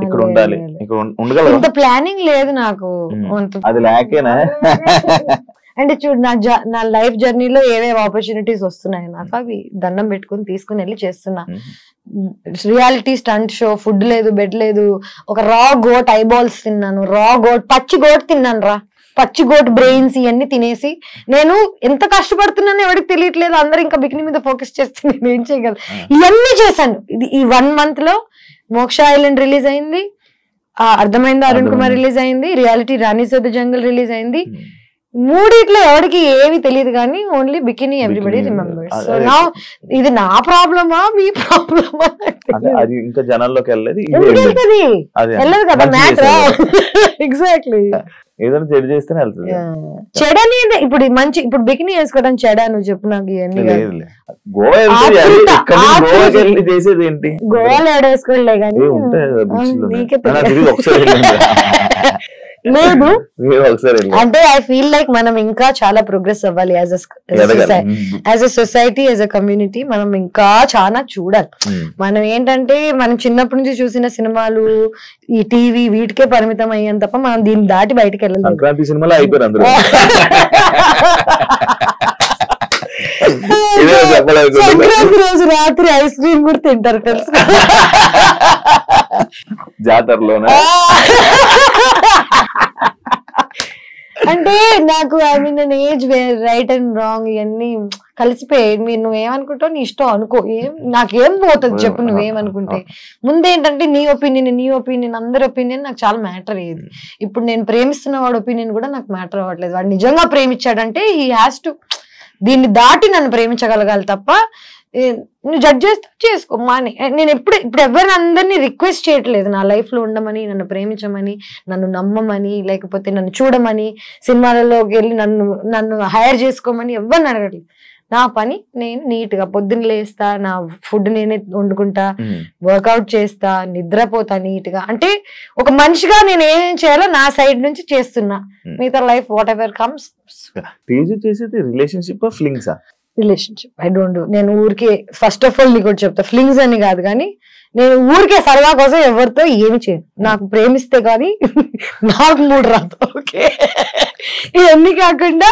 ఇక్కడ ఉండాలి, ఇక్కడ ఉండగలను. ఇంత ప్లానింగ్ లేదు నాకు. అది లేకేనా? అంటే చూడు నా లైఫ్ జర్నీలో ఏవేవి ఆపర్చునిటీస్ వస్తున్నాయి నాకు, అవి దండం పెట్టుకుని తీసుకుని వెళ్ళి చేస్తున్నా. రియాలిటీ స్టంట్ షో, ఫుడ్ లేదు, బెడ్ లేదు. ఒక రా గోట్ ఐబాల్స్ తిన్నాను, రా గోట్ పచ్చి గోట్ తిన్నాను రా, పచ్చి గోట్ బ్రెయిన్స్ ఇవన్నీ తినేసి నేను ఎంత కష్టపడుతున్నానో ఎవరికి తెలియట్లేదు. అందరు ఇంకా బికినీ మీద ఫోకస్ చేస్తే నేను ఏం చేయగలను. ఇవన్నీ చేశాను. ఈ 1 month లో మోక్ష ఐలాండ్ రిలీజ్ అయింది, అర్థమైంది అరుణ్ కుమార్ రిలీజ్ అయింది, reality Rani's of the jungle release అయింది. మూడిట్లో ఎవరికి ఏమి తెలియదు కానీ only bikini everybody remembers. So నా ఇది నా ప్రాబ్లమా మీ ప్రాబ్లమా అది ఇంకా జనాల్లోకి వెళ్ళలేదు వెళ్ళదు కదా మ్యాటర్. ఎగ్జాక్ట్లీ ఏదైనా చెడు చేస్తేనే వెళ్తుంది. చెడని ఇప్పుడు మంచి ఇప్పుడు బికినీ వేసుకోవడం చెడా నువ్వు చెప్పు నాకు ఇవన్నీ. చేసేది ఏంటి గోవాలో ఏడేసుకోలే కానీ లేదు. అంటే ఐ ఫీల్ లైక్ మనం ఇంకా చాలా ప్రోగ్రెస్ అవ్వాలి as a society, as a community. మనం ఇంకా చాలా చూడాలి. మనం ఏంటంటే మనం చిన్నప్పటి నుంచి చూసిన సినిమాలు, ఈ టీవీ వీటికే పరిమితం అయ్యాం తప్ప మనం దీన్ని దాటి బయటకు వెళ్ళలేదు. సంక్రాంతి సినిమాలో అయిపోయారు. సంక్రాంతి రోజు రాత్రి ఐస్ క్రీమ్ కూడా తింటారు తెలుసు జాతరలోనే. అంటే నాకు I mean an age where right and wrong ఇవన్నీ కలిసిపోయాయి. మీరు నువ్వేమనుకుంటావు నీ ఇష్టం అనుకో, నాకేం పోతుంది చెప్పు నువ్వేమనుకుంటే. ముందేంటంటే నీ ఒపీనియన్ అందరి ఒపీనియన్ నాకు చాలా మ్యాటర్ అయ్యేది. ఇప్పుడు నేను ప్రేమిస్తున్న వాడి ఒపీనియన్ కూడా నాకు మ్యాటర్ అవ్వట్లేదు. వాడు నిజంగా ప్రేమించాడంటే హీ హ్యాస్ టు దీన్ని దాటి నన్ను ప్రేమించగలగాలి తప్ప నువ్వు జడ్జ్ చేస్తా చేసుకో మాని. నేను ఇప్పుడు ఎవరిని అందరినీ రిక్వెస్ట్ చేయట్లేదు నా లైఫ్ లో ఉండమని, నన్ను ప్రేమించమని, నన్ను నమ్మమని, లేకపోతే నన్ను చూడమని, సినిమాలలోకి వెళ్ళి నన్ను హైర్ చేసుకోమని ఎవరిని అడగట్లేదు. నా పని నేను నీట్ గా పొద్దున్న లేస్తా, నా ఫుడ్ నేనే వండుకుంటా, వర్కౌట్ చేస్తా, నిద్రపోతా నీట్ గా. అంటే ఒక మనిషిగా నేను ఏం చేయాలో నా సైడ్ నుంచి చేస్తున్నా. మిగతా life what ever comes. Relationship I don't do. నేను ఊరికే ఫస్ట్ ఆఫ్ ఆల్ నీకు చెప్తా, ఫ్లింగ్స్ అని కాదు కానీ నేను ఊరికే సరదా కోసం ఎవరితో ఏమి చేయను. నాకు ప్రేమిస్తే కానీ నాకు మూడు రాదు. ఓకే, ఇవన్నీ కాకుండా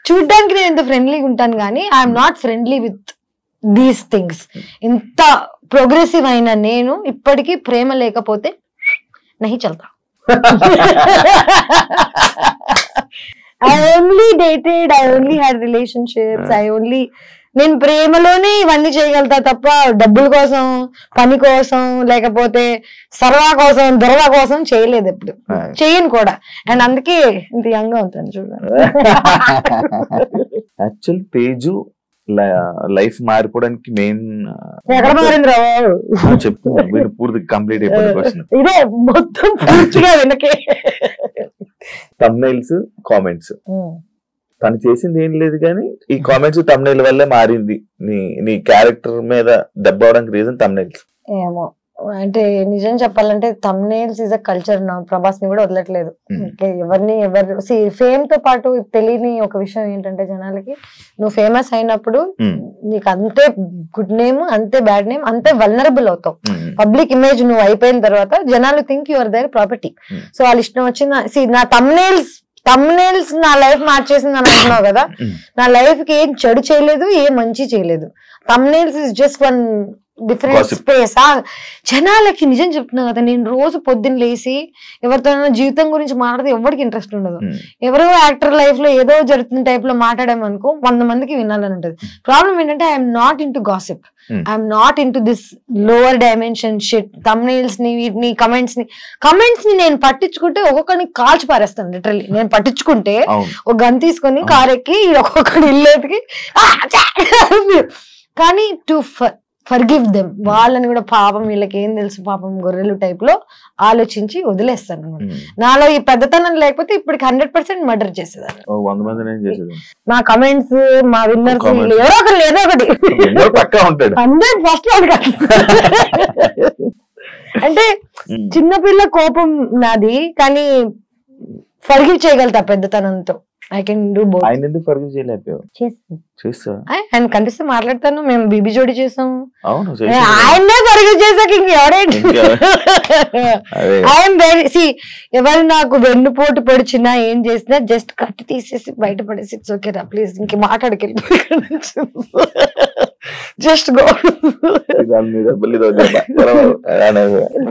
చూడ్డానికి నేను ఎంత ఫ్రెండ్లీగా ఉంటాను కానీ I'm not friendly with these things. ఇంత ప్రోగ్రెసివ్ అయిన నేను ఇప్పటికీ ప్రేమ లేకపోతే నహి చల్తా. I only dated, I only had relationships, నేను ప్రేమలోనే ఇవన్నీ చేయగలుగుతా తప్ప డబ్బుల కోసం, పని కోసం, లేకపోతే సరదా కోసం, దొరవ కోసం చేయలేదు, ఎప్పుడు చేయను కూడా. అండ్ అందుకే ఇంత యంగ్ గా ఉంటాను చూడండి. యాక్చువల్ తేజు లైఫ్ మారిపోవడానికి మెయిన్ ఎక్కడ మారింది రావు చెప్పు, మీరు పూర్తి కంప్లీట్ అయిపోయిన ఇదే మొత్తం పూర్తిగా వెనకే. థంబ్నైల్స్, కామెంట్స్ తను చేసింది ఏం లేదు కానీ ఈ కామెంట్స్ థంబ్నైల్ వల్లే మారింది. నీ క్యారెక్టర్ మీద దెబ్బ అవడానికి రీజన్ థంబ్నైల్స్ ఏమో. అంటే నిజం చెప్పాలంటే థంబ్నైల్స్ ఇస్ అ కల్చర్. నా ప్రభాస్ ని కూడా వదలట్లేదు. ఎవరు ఫేమ్ తో పాటు తెలియని ఒక విషయం ఏంటంటే జనాలకి, నువ్వు ఫేమస్ అయినప్పుడు నీకు అంతే గుడ్ నేమ్, అంతే బ్యాడ్ నేమ్, అంతే వల్నరబుల్ అవుతావు. పబ్లిక్ ఇమేజ్ నువ్వు అయిపోయిన తర్వాత జనాలు think your there property. So వాళ్ళ ఇష్టం వచ్చింది. నా థంబ్నైల్స్ నా లైఫ్ మార్చేసింది అని అంటున్నావు కదా, నా లైఫ్ కి ఏం చెడు చేయలేదు, ఏం మంచి చేయలేదు. Thumbnails is just one different space. జనాలకి నిజం చెప్తున్నా కదా, నేను రోజు పొద్దున్న లేసి ఎవరితో జీవితం గురించి మాట్లాడితే ఎవరికి ఇంట్రెస్ట్ ఉండదు. ఎవరో యాక్టర్ లైఫ్ లో ఏదో జరుగుతున్న టైప్ లో మాట్లాడామనుకో 100 మందికి వినాలని ఉంటుంది. ప్రాబ్లం ఏంటంటే I'm not in to gossip, I'm not in to this lower dimension shit. Thumbnails ని, వీటిని, కమెంట్స్ ని నేను పట్టించుకుంటే ఒక్కొక్కరిని కాల్చి పారేస్తాను. లిటరల్లీ నేను పట్టించుకుంటే ఒక గన్ తీసుకొని కారెక్కి ఒక్కొక్కడి ఇల్లేటికి. కానీ టు ఫర్గివ్ దెమ్, వాళ్ళని కూడా పాపం వీళ్ళకి ఏం తెలుసు పాపం గొర్రెలు టైప్ లో ఆలోచించి వదిలేస్తాను అనమాట. నాలో ఈ పెద్దతనం లేకపోతే ఇప్పటికి 100% మర్డర్ చేసేదాన్ని. మా కమెంట్స్, మా విన్నర్స్ ఏదో ఒకటి 100% అంటే చిన్నపిల్ల కోపం నాది, కానీ forgive చేయగలుగుతా పెద్దతనంతో. I can do both. ఆయన ఎందుకు ఫర్గివ్ చేయలేకపోయావు? చేస్తా ఆయన కనిపిస్తే మాట్లాడతాను. మేము బీబీ జోడి చేసాము. అవును, ఆయన్నే ఫర్గివ్ చేసాక ఇంకెవరైనా ఐఎమ్ వెరీ ఎవరు నాకు వెన్నుపోటు పొడిచినా ఏం చేసినా జస్ట్ కట్టి తీసేసి బయట పడేసి ఇట్స్ ఓకే రా ప్లీజ్ ఇంక మాట్లాడకెళ్ళి జస్ట్ గో.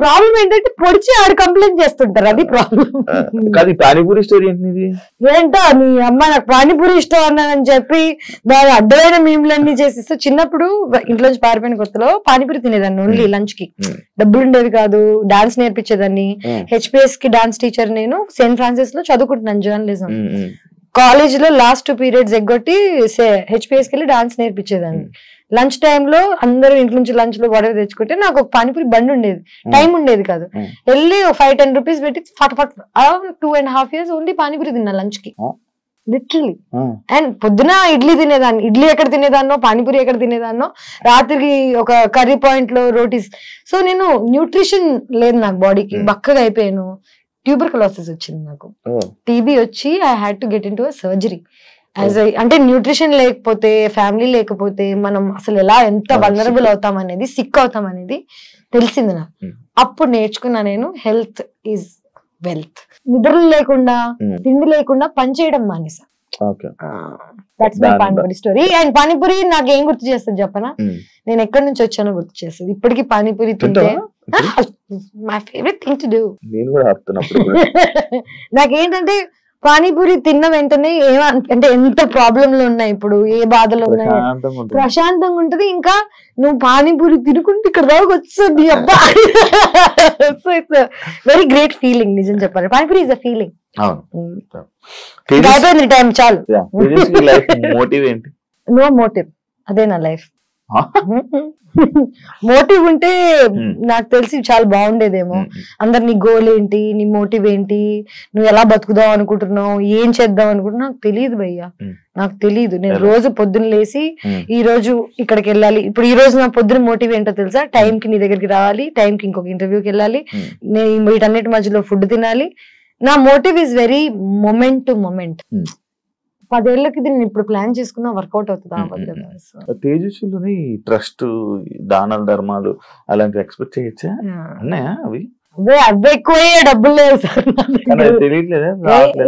ప్రాబ్లం ఏంటంటే పొడిచి ఆడు కంప్లైంట్ చేస్తుంటారు, అది ప్రాబ్లం. పానీపూరి స్టోరీ ఏంటి? ఏంటో నీ అమ్మ నాకు పానీపూరి ఇష్టం అన్నానని చెప్పి దాని అడ్డమైన మీమ్లన్నీ చేసిస్తూ, చిన్నప్పుడు ఇంట్లోంచి పారిపోయిన కొత్తలో పానీపూరి తినేదాన్ని ఓన్లీ లంచ్ కి. డబ్బులు ఉండేది కాదు, డాన్స్ నేర్పించేదాన్ని. హెచ్పిఎస్ కి డాన్స్ టీచర్ నేను. సెయింట్ ఫ్రాన్సిస్ లో చదువుకుంటున్నాను జర్నలిజం. కాలేజ్ లో లాస్ట్ 2 periods ఎగ్గొట్టి హెచ్పిఎస్కి వెళ్ళి డాన్స్ నేర్పించేదాన్ని. లంచ్ టైంలో అందరూ ఇంటి నుంచి లంచ్ లో గొడవ తెచ్చుకుంటే నాకు ఒక పానీపూరి బండి ఉండేది, టైం ఉండేది కాదు, వెళ్ళి 5-10 రూపీస్ పెట్టి ఫటాఫట్ 2.5 years ఓన్లీ పానీపూరి తిన్నా లంచ్ కి, లిటరలీ. అండ్ పొద్దున ఇడ్లీ తినేదాన్ని, ఇడ్లీ ఎక్కడ తినేదాన్నో పానీపూరి ఎక్కడ తినేదాన్నో, రాత్రికి ఒక కర్రీ పాయింట్ లో రోటీస్. సో నేను న్యూట్రిషన్ లేదు నాకు బాడీకి, బక్కగా అయిపోయాను. ట్యూబర్కులోసిస్ వచ్చింది నాకు, టీబీ వచ్చి I had to get in to a surgery. అంటే న్యూట్రిషన్ లేకపోతే, ఫ్యామిలీ లేకపోతే మనం అసలు ఎంత వల్నరబుల్ అవుతాం అనేది, సిక్ అవుతాం అనేది తెలిసింది నాకు. అప్పుడు నేర్చుకున్నా నేను, హెల్త్ ఈజ్ వెల్త్. నిద్రలు లేకుండా, తిండి లేకుండా పని చేయడం మానేసా. That's my panipuri story. And panipuri నాకు ఏం గుర్తు చేస్తుంది చెప్పనా, నేను ఎక్కడి నుంచి వచ్చానో గుర్తు చేస్తుంది. ఇప్పటికీ పానీపూరి తింటే my favourite thing to do. నాకేంటంటే పానీపూరి తిన్న వెంటనే అంటే ఎంత ప్రాబ్లంలు ఉన్నాయి, ఇప్పుడు ఏ బాధలు ఉన్నాయి, ప్రశాంతంగా ఉంటది. ఇంకా నువ్వు పానీపూరి తినుకుంటే ఇక్కడ దాకా వస్తుంది, అబ్బా. So it's very great feeling, నిజం చెప్పాలి. Panipuri is a feeling. Time చాలు. నో మోటివ్, అదే నా లైఫ్. మోటివ్ ఉంటే నాకు తెలిసి చాలా బాగుండేదేమో. అందరు నీ గోల్ ఏంటి, నీ మోటివ్ ఏంటి, నువ్వు ఎలా బతుకుదాం అనుకుంటున్నావు, ఏం చేద్దాం అనుకుంటున్నావు, నాకు తెలియదు భయ్యా, నాకు తెలియదు. నేను రోజు పొద్దున్న లేసి ఈ రోజు ఇక్కడికి వెళ్ళాలి, ఇప్పుడు ఈ రోజు నా పొద్దున మోటివ్ ఏంటో తెలుసా, టైం కి నీ దగ్గరికి రావాలి, టైం కి ఇంకొక ఇంటర్వ్యూకి వెళ్ళాలి, నేను వీటన్నిటి మధ్యలో ఫుడ్ తినాలి. నా motive is very moment to moment. 10 ఏళ్ళకి నేను ఇప్పుడు ప్లాన్ చేసుకున్నా వర్కౌట్ అవుతుందా? తేజస్విలోని ట్రస్ట్, దానాలు, ధర్మాలు అలాంటివి ఎక్స్పెక్ట్ చేయొచ్చా? అన్నాయా అవి? అవి ఎక్కువే, డబ్బులు లేవు సార్.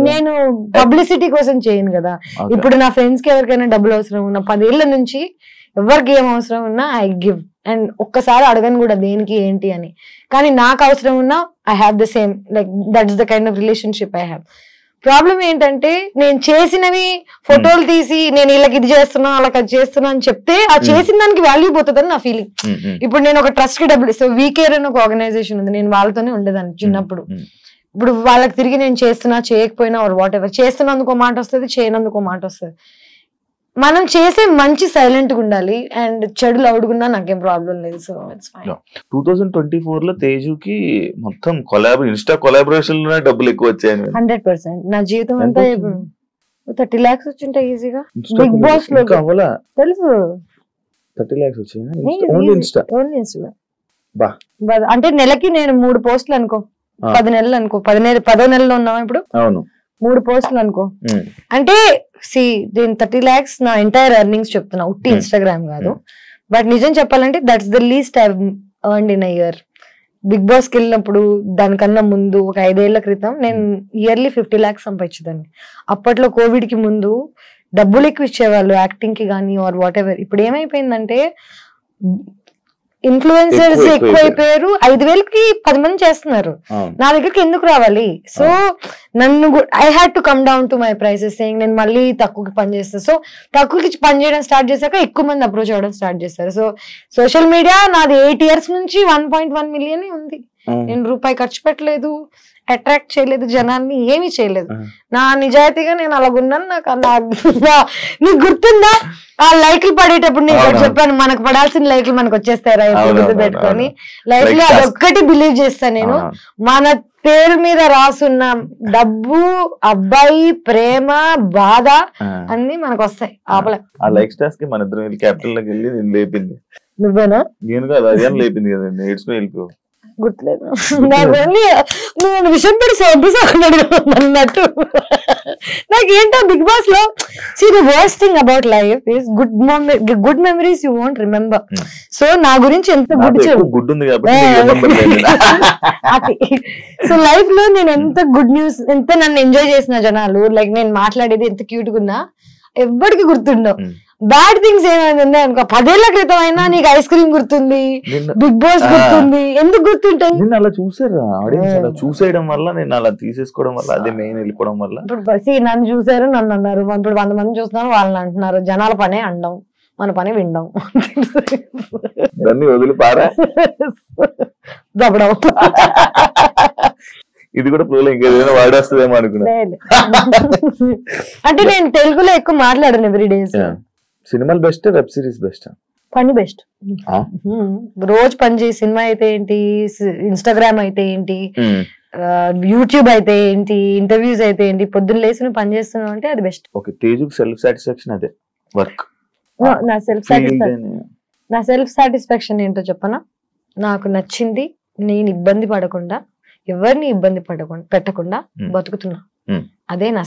నేను పబ్లిసిటీ కోసం చేయను కదా. ఇప్పుడు నా ఫ్రెండ్స్ కి ఎవరికైనా డబ్బులు అవసరం ఉన్నా, 10 ఏళ్ల నుంచి ఎవరికి ఏం అవసరం ఉన్నా ఐ గివ్. అండ్ ఒక్కసారి అడగను కూడా దేనికి ఏంటి అని. కానీ నాకు అవసరం ఉన్నా I have the same, like that's the kind of relationship I have. Problem ఏంటంటే నేను చేసినవి ఫోటోలు తీసి నేను వీళ్ళకి ఇది చేస్తున్నా వాళ్ళకి అది చేస్తున్నా అని చెప్తే ఆ చేసిన దానికి వాల్యూ పోతుందని నా ఫీలింగ్. ఇప్పుడు నేను ఒక ట్రస్ట్ కి డబ్బులు ఇస్తాను, వీకేర్ అని ఒక ఆర్గనైజేషన్ ఉంది, నేను వాళ్ళతోనే ఉండేదాన్ని చిన్నప్పుడు. ఇప్పుడు వాళ్ళకి తిరిగి నేను చేస్తున్నా చేయకపోయినా ఆర్ వాట్ ఎవర్, చేస్తున్నందుకు మాట వస్తుంది, చేయనందుకు మాట వస్తుంది. మనం చేసే మంచి సైలెంట్ గా ఉండాలి, అండ్ చెడు లౌడ్గున్నా నాకేం ప్రాబ్లం లేదు. So it's fine. 2024 లో తేజుకి మొత్తం ఇన్స్టా కొలాబరేషన్ లోనే డబ్బులు ఎక్కువ వచ్చాయి. 100%. నా జీవితం అంతా 30 lakhs వచ్చింటాయి ఈజీగా. బిగ్ బాస్ లో తెలుసు 30 lakhs వచ్చాయి ఓన్లీ ఇన్స్టా. అంటే నెలకి నేను 3 పోస్టులు అనుకో, 10 నెలలు అనుకో, 10 నెలల్లో ఉన్నావా ఇప్పుడు? అవును, 3 పోస్టులు అనుకో. అంటే దీని 30 lakhs నా ఎంటైర్ ఎర్నింగ్స్ చెప్తున్నా, ఉట్టి ఇన్స్టాగ్రామ్ కాదు. బట్ నిజం చెప్పాలంటే that's the least I earned in a year. Bigg Boss కి వెళ్ళినప్పుడు దానికన్నా ముందు ఒక 5 ఏళ్ల క్రితం నేను ఇయర్లీ 50 lakhs సంపాదించేదాన్ని. అప్పట్లో కోవిడ్ కి ముందు డబ్బులు ఎక్కువ ఇచ్చేవాళ్ళు యాక్టింగ్ కి కానీ ఆర్ వాట్ ఎవర్. ఇప్పుడు ఏమైపోయిందంటే ఇన్ఫ్లుయెన్సర్స్ ఎక్కువైపోయారు, 5,000కి 10 మంది చేస్తున్నారు, నా దగ్గరికి ఎందుకు రావాలి? సో నన్ను I had to come down to my prices, నేను మళ్ళీ తక్కువకి పని చేస్తాను. సో తక్కువకి పని చేయడం స్టార్ట్ చేశాక ఎక్కువ మంది అప్రోచ్ అవ్వడం స్టార్ట్ చేస్తారు. సో సోషల్ మీడియా నాది 8 years నుంచి 1.1 million ఉంది. నేను రూపాయి ఖర్చు పెట్టలేదు, అట్రాక్ట్ చేయలేదు జనాన్ని, ఏమీ చేయలేదు. నా నిజాయితీగా నేను అలాగున్నాను. నీకు గుర్తుందా ఆ లైక్లు పడేటప్పుడు నేను చెప్పాను, మనకు పడాల్సిన లైక్లు మనకు వచ్చేస్తారా గుర్తు పెట్టుకొని. లైఫ్ లో అదొక్కటి బిలీవ్ చేస్తాను నేను. మన పేరు మీద రాసున్న డబ్బు, అబ్బాయి, ప్రేమ, బాధ అన్ని మనకు వస్తాయి. ఆపలే. ఆ లైక్ స్టార్స్ కి మన ఇద్దరు క్యాపిటల్ లోకి వెళ్ళి నేను లేపింది. నువ్వేనా? నేను కాదు, అదేం లేపింది కదా, నేర్చుకుని వెళ్ళిపో. గుర్తులేదు నువ్వు విషయం పెట్టి అన్నట్టు. నాకేంటో బిగ్ బాస్ లో the worst thing about life is good memories you won't remember. So నా గురించి ఎంత గుడ్ ఉంది. సో లైఫ్ లో నేను ఎంత గుడ్ న్యూస్, ఎంత నన్ను ఎంజాయ్ చేసిన జనాలు, లైక్ నేను మాట్లాడేది ఎంత క్యూట్ గా ఉన్నా ఎవ్వడికి గుర్తుండవు. బ్యాడ్ థింగ్స్ ఏమైనా ఉన్నాయి అనుకో, 10 ఏళ్ల క్రితం అయినా నీకు ఐస్ క్రీమ్ గుర్తుంది, బిగ్ బాస్ గుర్తుంది, ఎందుకు గుర్తుంటాయి? నేను అలా చూసారు ఆడియన్స్, అలా చూసేయడం వల్ల నేను అలా తీసేసుకోవడం వల్ల, అదే మెయిన్ వెళ్ళిపోవడం వల్ల. ఇప్పుడు నన్ను చూసారు, నన్ను అన్నారు, ఇప్పుడు 100 మంది చూస్తున్నారు, వాళ్ళని అంటున్నారు. జనాల పనే అండం, మన పని వినడం, దాన్ని వదిలిపారా దబ్బడం. ఇది కూడా ఫ్లో లో ఇంకేదైనా వాడేస్తుందేమో అనుకున్నా. అంటే నేను తెలుగులో ఎక్కువ మాట్లాడను ఎవ్రీ డేస్. సినిమాలు బెస్ట్, వెబ్ సిరీస్ బెస్ట్? పని బెస్ట్. రోజు పని చేసి సినిమా అయితే ఏంటి, ఇన్స్టాగ్రామ్ అయితే ఏంటి, యూట్యూబ్ అయితే ఏంటి, ఇంటర్వ్యూస్ అయితే ఏంటి, పొద్దున్న లేసి నువ్వు పని చేస్తున్నావు అంటే అది బెస్ట్. ఓకే, తేజుకి సెల్ఫ్ సాటిస్ఫాక్షన్ అదే వర్క్. నా సెల్ఫ్ సాటిస్ఫాక్షన్ ఏంటో చెప్పనా, నాకు నచ్చింది, నేను ఇబ్బంది పడకుండా, ఎవరిని ఇబ్బంది పెట్టకుండా బతుకుతున్నా, అదే నా